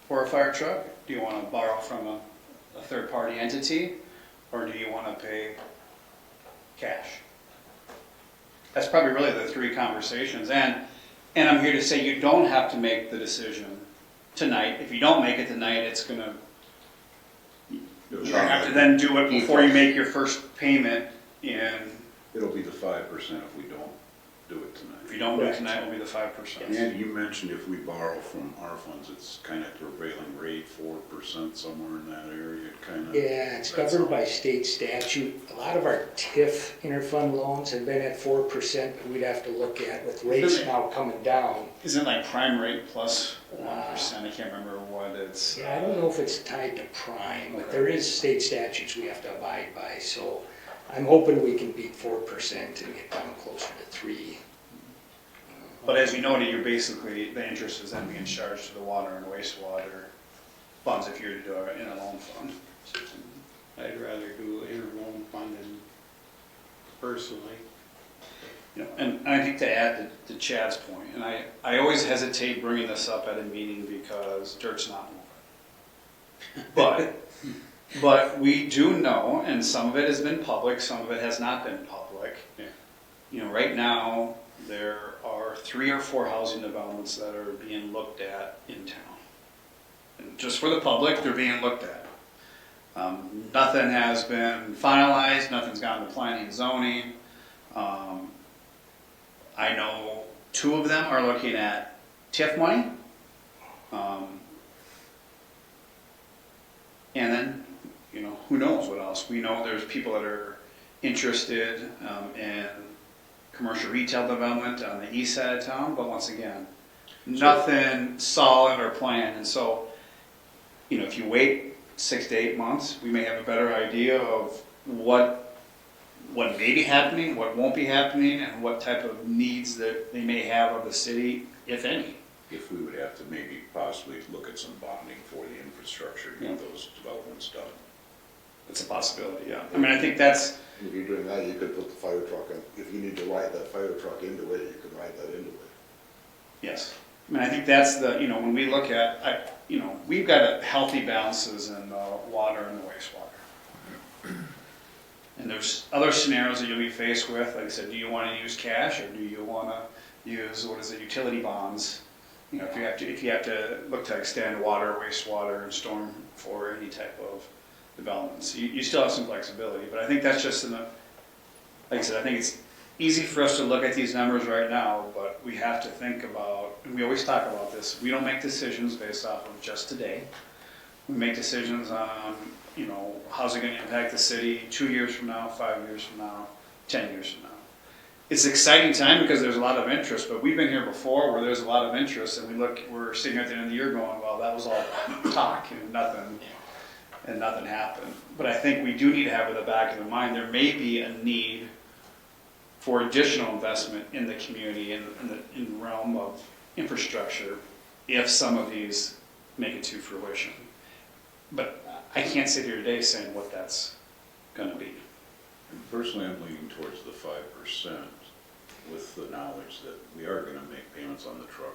for a fire truck? Do you want to borrow from a third-party entity, or do you want to pay cash? That's probably really the three conversations. And I'm here to say you don't have to make the decision tonight. If you don't make it tonight, it's going to, you're going to have to then do it before you make your first payment in. It'll be the 5% if we don't do it tonight. If you don't do it tonight, it'll be the 5%. And you mentioned if we borrow from our funds, it's kind of prevailing rate, 4% somewhere in that area, kind of. Yeah, it's governed by state statute. A lot of our TIF interfund loans have been at 4%, but we'd have to look at with rates now coming down. Isn't it like prime rate plus 1%? I can't remember what it's. Yeah, I don't know if it's tied to prime, but there is state statutes we have to abide by. So I'm hoping we can beat 4% and get down closer to 3. But as you noted, you're basically, the interest is then being charged to the water and wastewater funds if you're to do it in a loan fund. I'd rather do interloan funding personally. You know, and I think to add to Chad's point, and I always hesitate bringing this up at a meeting because dirt's not moving. But we do know, and some of it has been public, some of it has not been public. Yeah. You know, right now, there are 3 or 4 housing developments that are being looked at in town. And just for the public, they're being looked at. Nothing has been finalized, nothing's gone to planning and zoning. I know 2 of them are looking at TIF money. And then, you know, who knows what else. We know there's people that are interested in commercial retail development on the east side of town, but once again, nothing solid or planned. And so, you know, if you wait 6 to 8 months, we may have a better idea of what may be happening, what won't be happening, and what type of needs that they may have of the city, if any. If we would have to maybe possibly look at some bonding for the infrastructure, to get those developments done. It's a possibility, yeah. I mean, I think that's. If you're doing that, you could put the fire truck in. If you need to ride that fire truck into it, you can ride that into it. Yes. I mean, I think that's the, you know, when we look at, you know, we've got healthy balances in the water and the wastewater. And there's other scenarios that you'll be faced with. Like I said, do you want to use cash or do you want to use, utility bonds? You know, if you have to look to extend water, wastewater, and storm for any type of developments. You still have some flexibility, but I think that's just enough. Like I said, I think it's easy for us to look at these numbers right now, but we have to think about, and we always talk about this, we don't make decisions based off of just today. We make decisions on, you know, how's it going to impact the city 2 years from now, 5 years from now, 10 years from now. It's an exciting time because there's a lot of interest, but we've been here before where there's a lot of interest, and we're sitting at the end of the year going, well, that was all talk and nothing happened. But I think we do need to have in the back of the mind, there may be a need for additional investment in the community in the realm of infrastructure if some of these make it to fruition. But I can't sit here today saying what that's going to be. And personally, I'm leaning towards the 5% with the knowledge that we are gonna make payments on the truck.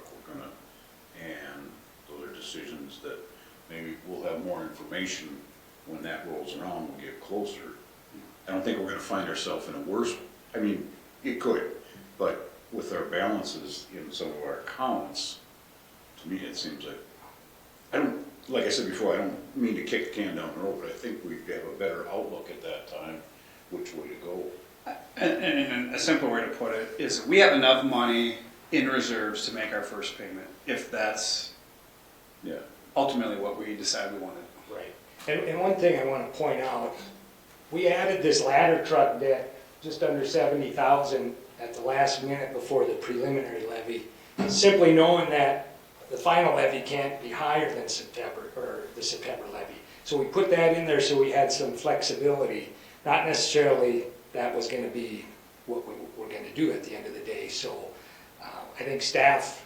And those are decisions that maybe we'll have more information when that rolls around, when we get closer. I don't think we're gonna find ourselves in a worse, I mean, it could, but with our balances in some of our accounts, to me, it seems like, like I said before, I don't mean to kick the can down the road, but I think we have a better outlook at that time, which way to go. And a simple way to put it is we have enough money in reserves to make our first payment, if that's ultimately what we decide we want to do. Right. And one thing I want to point out, we added this ladder truck debt just under 70,000 at the last minute before the preliminary levy, simply knowing that the final levy can't be higher than September, or the September levy. So we put that in there so we had some flexibility, not necessarily that was going to be what we were going to do at the end of the day. So I think staff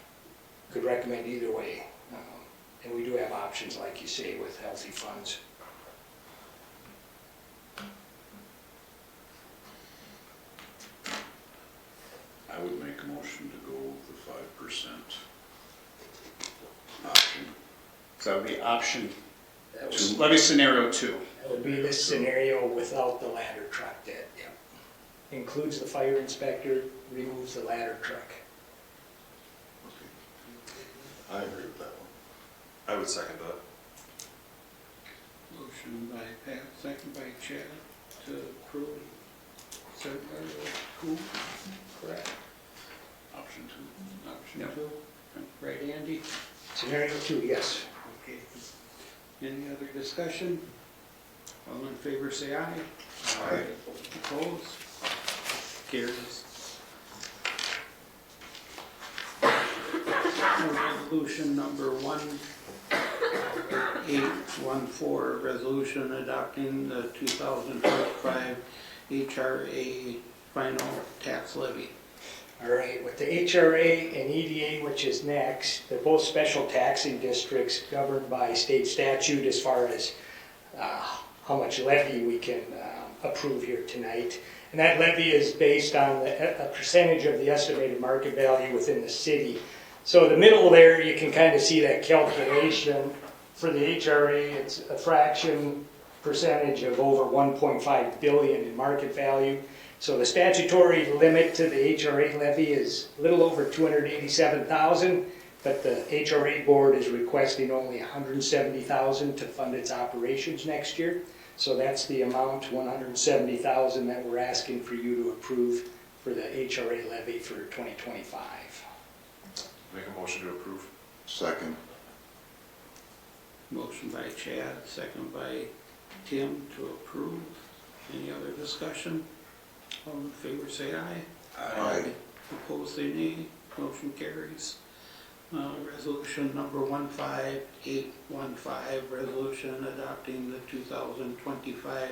could recommend either way. And we do have options, like you say, with healthy funds. I would make a motion to go with the 5% option. So that would be option, levy scenario 2. That would be this scenario without the ladder truck debt, yeah. Includes the fire inspector, removes the ladder truck. I agree with that one. I would second that. Motion by Pat, second by Chad to approve. Third by who? Correct. Option 2. Option Yep. 2. Right, Andy? Scenario 2, yes. Okay. Any other discussion? All in favor say aye. Aye. Opposed? Carries. Resolution number 1814, resolution adopting the 2025 HRA final tax levy. All right, with the HRA and EDA, which is next, they're both special taxing districts governed by state statute as far as how much levy we can approve here tonight. And that levy is based on a percentage of the estimated market value within the city. So the middle there, you can kind of see that calculation. For the HRA, it's a fraction percentage of over 1.5 billion in market value. So the statutory limit to the HRA levy is a little over 287,000, but the HRA board is requesting only 170,000 to fund its operations next year. So that's the amount, 170,000, that we're asking for you to approve for the HRA levy for 2025. Make a motion to approve. Second. Motion by Chad, second by Tim to approve. Any other discussion? All in favor say aye. Aye. Opposed say nay. Motion carries. Resolution number 15815, resolution adopting the 2025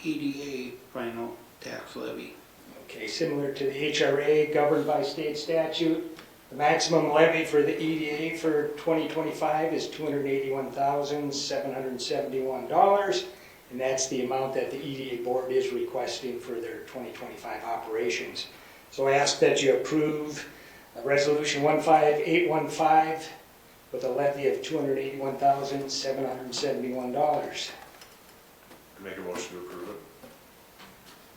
EDA final tax levy. Okay, similar to the HRA, governed by state statute, the maximum levy for the EDA for 2025 is $281,771, and that's the amount that the EDA board is requesting for their 2025 operations. So I ask that you approve Resolution 15815 with a levy of $281,771. Make a motion to approve it.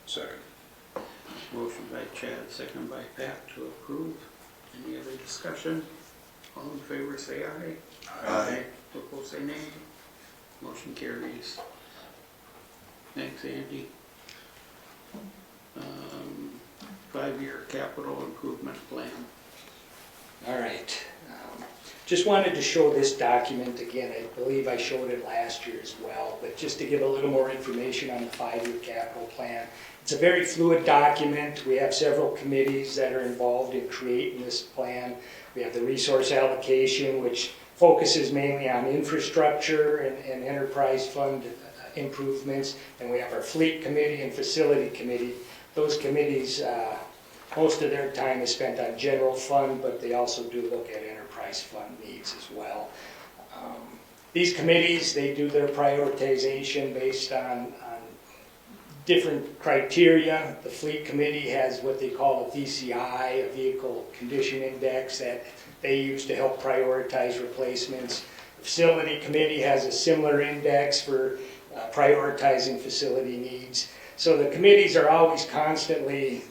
Second. Motion by Chad, second by Pat to approve. Any other discussion? All in favor say aye. Aye. Opposed say nay. Motion carries. Thanks, Andy. 5-year capital improvement plan. All right. Just wanted to show this document again. I believe I showed it last year as well, but just to give a little more information on the 5-year capital plan. It's a very fluid document. We have several committees that are involved in creating this plan. We have the resource allocation, which focuses mainly on infrastructure and enterprise fund improvements. And we have our fleet committee and facility committee. Those committees Most of their time is spent on general fund, but they also do look at enterprise fund needs as well. These committees, they do their prioritization based on different criteria. The fleet committee has what they call a VCI, a vehicle condition index, that they use to help prioritize replacements. The facility committee has a similar index for prioritizing facility needs. So the committees are always constantly,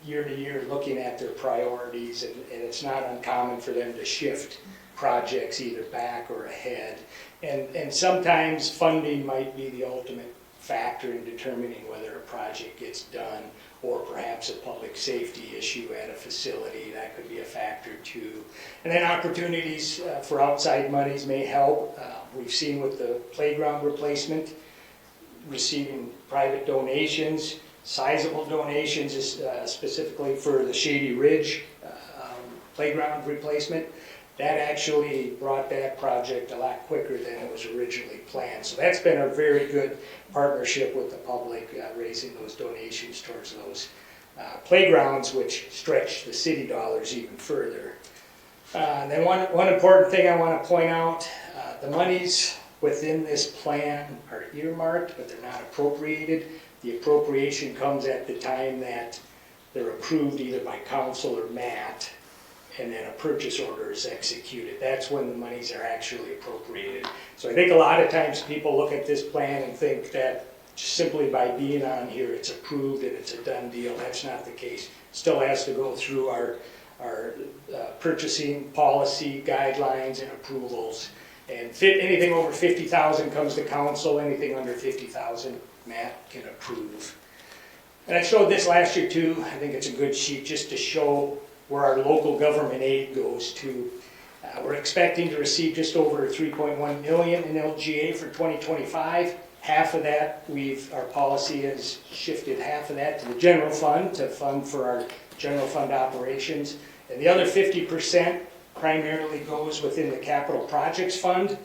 year to year, looking at their priorities, and it's not uncommon for them to shift projects either back or ahead. And sometimes funding might be the ultimate factor in determining whether a project gets done, or perhaps a public safety issue at a facility, that could be a factor too. And then opportunities for outside monies may help. We've seen with the playground replacement, receiving private donations, sizable donations, specifically for the Shady Ridge playground replacement. That actually brought that project a lot quicker than it was originally planned. So that's been a very good partnership with the public, raising those donations towards those playgrounds, which stretch the city dollars even further. Then one important thing I want to point out, the monies within this plan are earmarked, but they're not appropriated. The appropriation comes at the time that they're approved either by council or Matt, and then a purchase order is executed. That's when the monies are actually appropriated. So I think a lot of times people look at this plan and think that just simply by being on here, it's approved and it's a done deal. That's not the case. Still has to go through our purchasing policy guidelines and approvals. And anything over 50,000 comes to council. Anything under 50,000, Matt can approve. And I showed this last year too. I think it's a good sheet just to show where our local government aid goes to. We're expecting to receive just over 3.1 million in LGA for 2025. Half of that, our policy has shifted half of that to the general fund to fund for our general fund operations. And the other 50% primarily goes within the capital projects fund.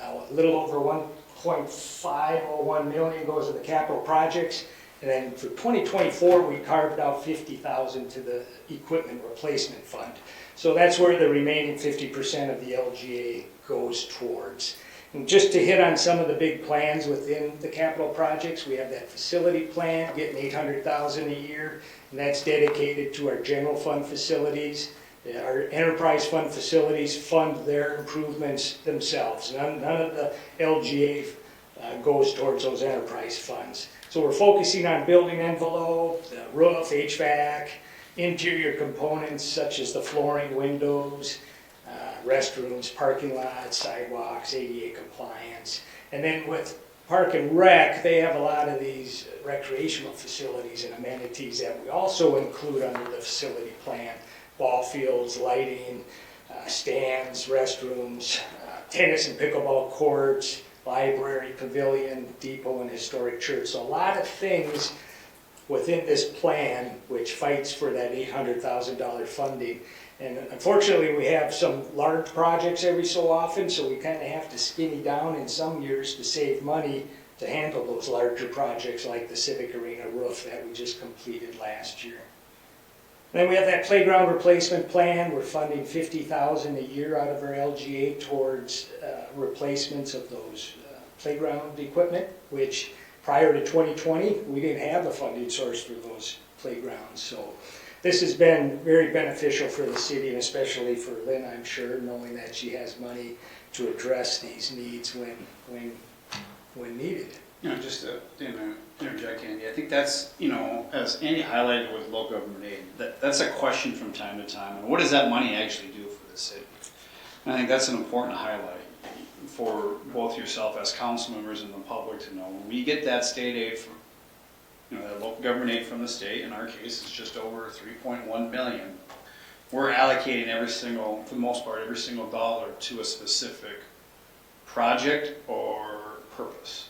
A little over 1.501 million goes to the capital projects. And then for 2024, we carved out 50,000 to the equipment replacement fund. So that's where the remaining 50% of the LGA goes towards. And just to hit on some of the big plans within the capital projects, we have that facility plan, getting 800,000 a year, and that's dedicated to our general fund facilities. Our enterprise fund facilities fund their improvements themselves. None of the LGA goes towards those enterprise funds. So we're focusing on building envelope, the roof, HVAC, interior components such as the flooring, windows, restrooms, parking lots, sidewalks, ADA compliance. And then with Park and Rec, they have a lot of these recreational facilities and amenities that we also include under the facility plan. Ball fields, lighting, stands, restrooms, tennis and pickleball courts, library, pavilion, depot, and historic church. So a lot of things within this plan which fights for that $800,000 funding. And unfortunately, we have some large projects every so often, so we kind of have to skinny down in some years to save money to handle those larger projects like the Civic Arena roof that we just completed last year. Then we have that playground replacement plan. We're funding $50,000 a year out of our LGA towards replacements of those playground equipment, which prior to 2020, we didn't have a funding source for those playgrounds. So this has been very beneficial for the city, and especially for Lynn, I'm sure, knowing that she has money to address these needs when needed. You know, just to interject, Andy, I think that's, as Andy highlighted with local government aid, that's a question from time to time. And what does that money actually do for the city? And I think that's an important highlight for both yourself as council members and the public to know. When we get that state aid from, that local government aid from the state, in our case, it's just over 3.1 million. We're allocating for the most part, every single dollar to a specific project or purpose.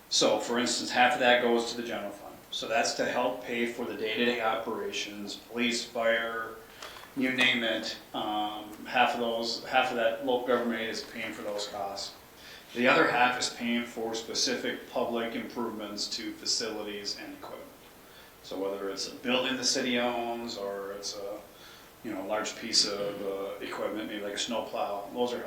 So, for instance, half of that goes to the general fund. So that's to help pay for the day-to-day operations, police, fire, you name it. Half of that local government aid is paying for those costs. The other half is paying for specific public improvements to facilities and equipment. So whether it's a building the city owns, or it's a, you know, large piece of equipment, maybe like a snow plow, those are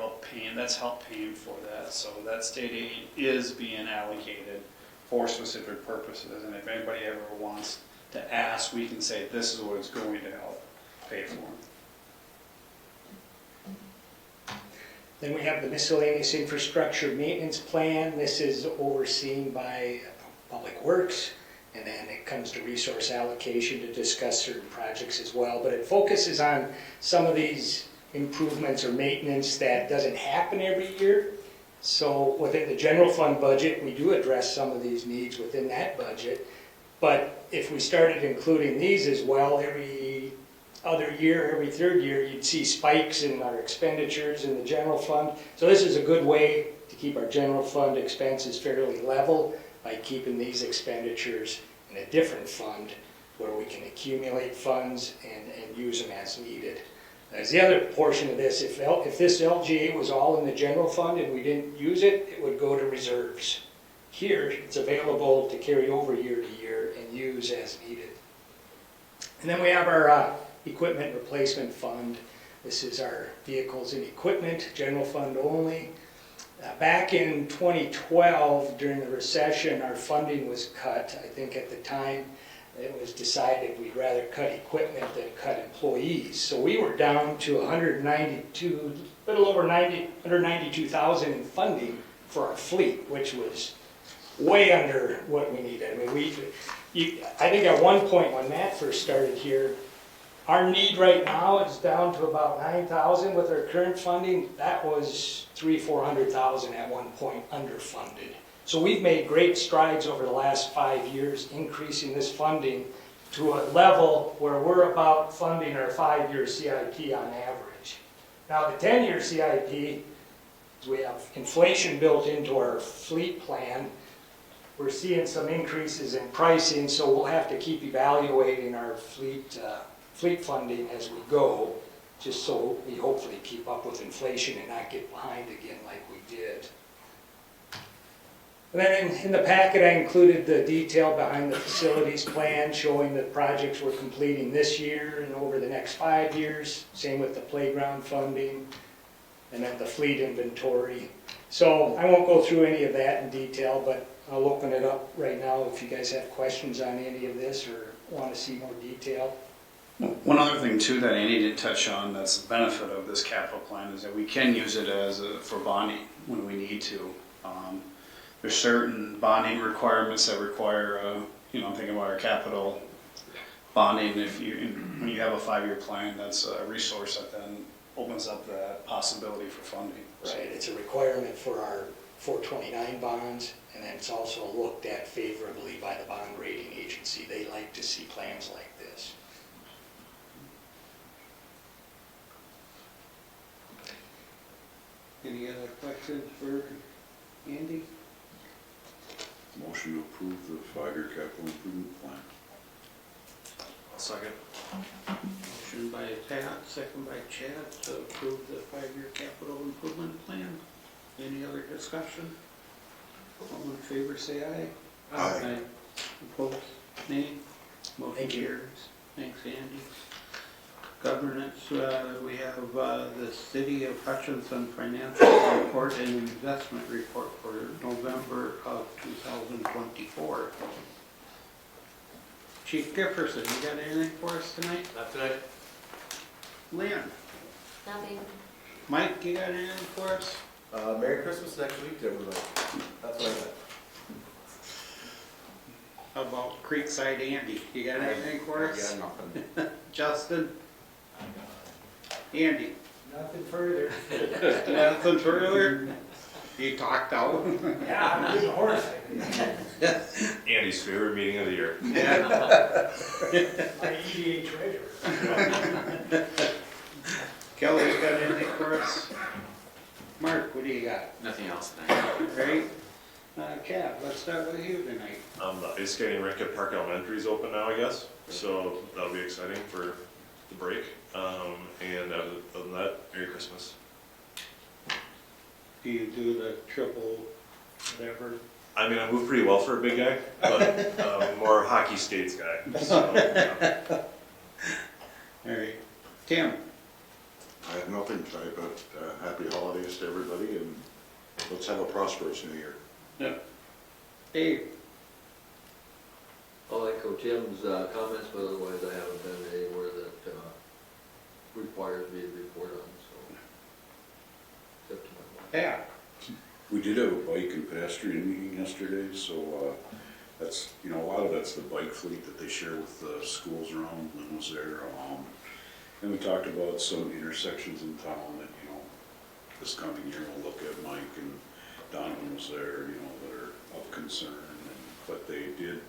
that's help paying for that. So that state aid is being allocated for specific purposes, and if anybody ever wants to ask, we can say this is what it's going to help pay for. Then we have the miscellaneous infrastructure maintenance plan. This is overseen by Public Works, and then it comes to resource allocation to discuss certain projects as well. But it focuses on some of these improvements or maintenance that doesn't happen every year. So within the general fund budget, we do address some of these needs within that budget. But if we started including these as well, every other year, every third year, you'd see spikes in our expenditures in the general fund. So this is a good way to keep our general fund expenses fairly level by keeping these expenditures in a different fund where we can accumulate funds and use them as needed. As the other portion of this, if this LGA was all in the general fund and we didn't use it, it would go to reserves. Here, it's available to carry over year to year and use as needed. And then we have our equipment replacement fund. This is our vehicles and equipment, general fund only. Back in 2012, during the recession, our funding was cut. I think at the time it was decided we'd rather cut equipment than cut employees. So we were down to 192, a little over 192,000 in funding for our fleet, which was way under what we needed. I mean, I think at one point when Matt first started here, our need right now is down to about 9,000 with our current funding. That was 400,000 at one point underfunded. So we've made great strides over the last 5 years, increasing this funding to a level where we're about funding our 5-year CIP on average. Now the 10-year CIP, we have inflation built into our fleet plan. We're seeing some increases in pricing, so we'll have to keep evaluating our fleet funding as we go, just so we hopefully keep up with inflation and not get behind again like we did. And then in the packet, I included the detail behind the facilities plan, showing the projects we're completing this year and over the next 5 years. Same with the playground funding, and then the fleet inventory. So I won't go through any of that in detail, but I'll open it up right now if you guys have questions on any of this or want to see more detail. One other thing too that Andy didn't touch on that's the benefit of this capital plan is that we can use it for bonding when we need to. There's certain bonding requirements that require, I'm thinking about our capital bonding. When you have a 5-year plan, that's a resource that then opens up that possibility for funding. Right, it's a requirement for our 429 bonds, and then it's also looked at favorably by the bond rating agency. They like to see plans like this. Any other questions for Andy? Motion to approve the 5-year capital improvement plan. I'll second. Motion by Pat, second by Chad to approve the 5-year capital improvement plan. Any other discussion? All in favor say aye. Aye. Opposed, nay. Motion Thank you. carries. Thanks, Andy. Governance, we have the City of Hutchinson Financial Report and Investment Report for November of 2024. Chief Gifferson, you got anything for us tonight? Not tonight. Lynn? Nothing. Mike, you got anything for us? Merry Christmas next week to everybody. That's what I meant. How about Creekside Andy? You got anything for us? Yeah, nothing. Justin? Andy? Nothing further. Nothing further? You talked out? Yeah, I'm a good horse. Andy's favorite meeting of the year. My EDA treasurer. Kelly, you got anything for us? Mark, what do you got? Nothing else tonight. Great. Chad, let's start with you tonight. The ice skating rink at Park Elementary is open now, I guess, so that'll be exciting for the break. And other than that, Merry Christmas. Do you do the triple whatever? I mean, I move pretty well for a big guy, but more hockey skates guy. So, yeah. All right. Tim? I have nothing tonight, but happy holidays to everybody, and let's have a prosperous new year. Yeah. Dave? I'll echo Tim's comments, but otherwise I haven't been anywhere that requires me to report on, so. Except to my wife. Yeah. We did have a bike and pedestrian meeting yesterday, so that's, you know, a lot of that's the bike fleet that they share with the schools around. Lynn was there. And we talked about some intersections in town that, you know, this coming year we'll look at. Mike and Donovan was there, you know, that are of concern. But they did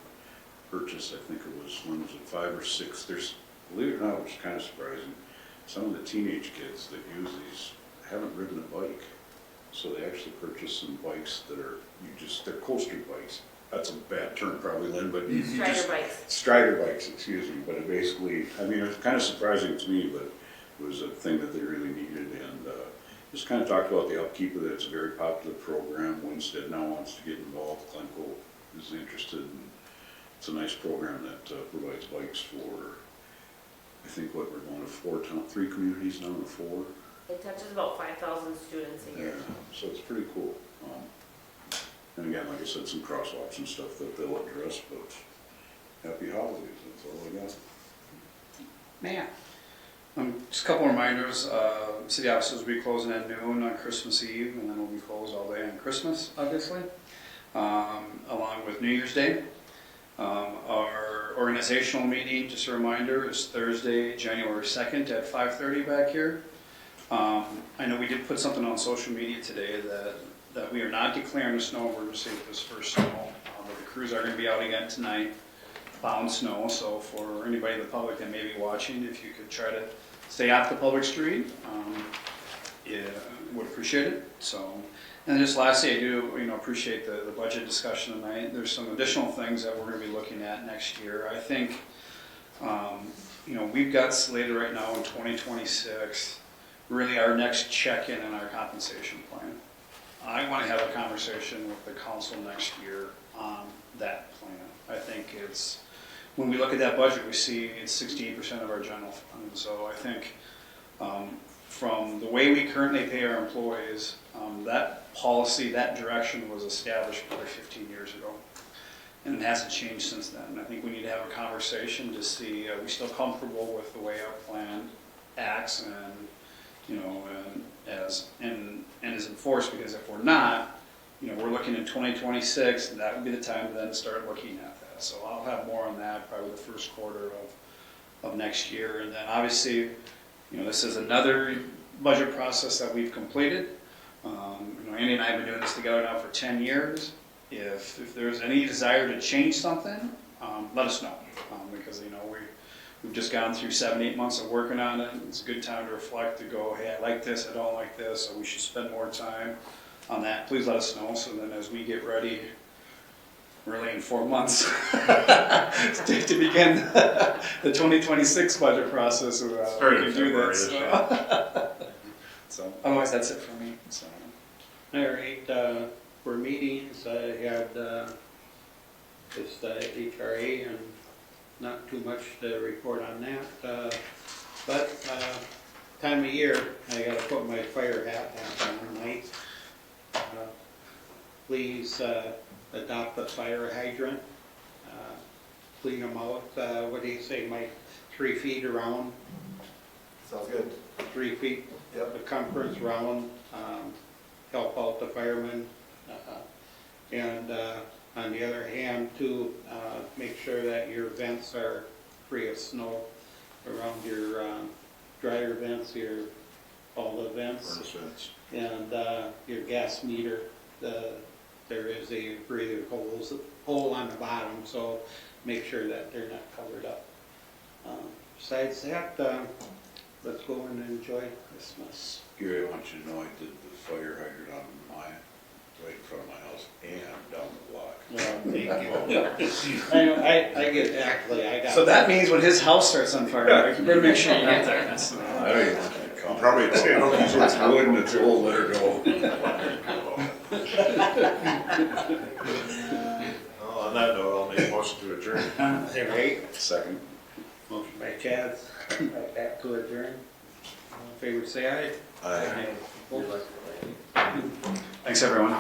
purchase, I think it was, Lynn, was it 5 or 6? There's, believe it or not, which is kind of surprising, some of the teenage kids that use these haven't ridden a bike. So they actually purchased some bikes that are, they're coaster bikes. That's a bad term probably, Lynn, but Strider bikes. Strider bikes, excuse me, but it basically, I mean, it's kind of surprising to me, but it was a thing that they really needed, and just kind of talked about the upkeep of it. It's a very popular program. Winstead now wants to get involved. Glencoe is interested, and it's a nice program that provides bikes for, I think, what, we're going to 3 communities now, or 4? It touches about 5,000 students a year. Yeah, so it's pretty cool. And again, like I said, some crosswalks and stuff that they'll address, but happy holidays, that's all I got. Matt? Just a couple reminders, city offices will be closing at noon on Christmas Eve, and then we'll be closed all day on Christmas, obviously, along with New Year's Day. Our organizational meeting, just a reminder, is Thursday, January 2nd at 5:30 back here. I know we did put something on social media today that we are not declaring a snow emergency with this first snow. But the crews are going to be out again tonight, plowing snow. So for anybody in the public that may be watching, if you could try to stay off the public street, yeah, would appreciate it. So, and just lastly, I do appreciate the budget discussion tonight. There's some additional things that we're going to be looking at next year. I think we've got slated right now in 2026. Really our next check-in on our compensation plan. I want to have a conversation with the council next year on that plan. I think it's, when we look at that budget, we see it's 68% of our general fund. So I think from the way we currently pay our employees, that policy, that direction was established probably 15 years ago. And it hasn't changed since then. I think we need to have a conversation to see, are we still comfortable with the way our plan acts and is enforced, because if we're not, we're looking at 2026, and that would be the time to then start looking at that. So I'll have more on that probably the first quarter of next year. And then obviously, this is another budget process that we've completed. Andy and I have been doing this together now for 10 years. If there's any desire to change something, let us know, because we've just gone through 7-8 months of working on it. It's a good time to reflect, to go, hey, I like this, I don't like this, so we should spend more time on that. Please let us know, so then as we get ready, really in 4 months, to begin the 2026 budget process, we can do that. So otherwise, that's it for me. So. All right, for meetings, I had just HRA, and not too much to report on that. But time of year, I got to put my fire hat on tonight. Please adopt a fire hydrant. Clean them out. What do you say, Mike? 3 feet around? Sounds good. 3 feet Yep. circumference round. Help out the firemen. And on the other hand, too, make sure that your vents are free of snow around your dryer vents, all the vents. Furnace vents. And your gas meter, there is a breather hole on the bottom, so make sure that they're not covered up. Besides that, let's go and enjoy Christmas. Gary, I want you to know I did the fire hydrant on mine, right in front of my house and down the block. Well, thank you. I got. So that means when his house starts on fire, you better make sure you get there. I don't even want you to come. Probably it's wood and it's old, let her go. Well, on that note, I'll make a motion to adjourn. All right, Second. motion by Chad, right back to adjourn. All in favor, say aye. Aye. Opposed? Thanks, everyone.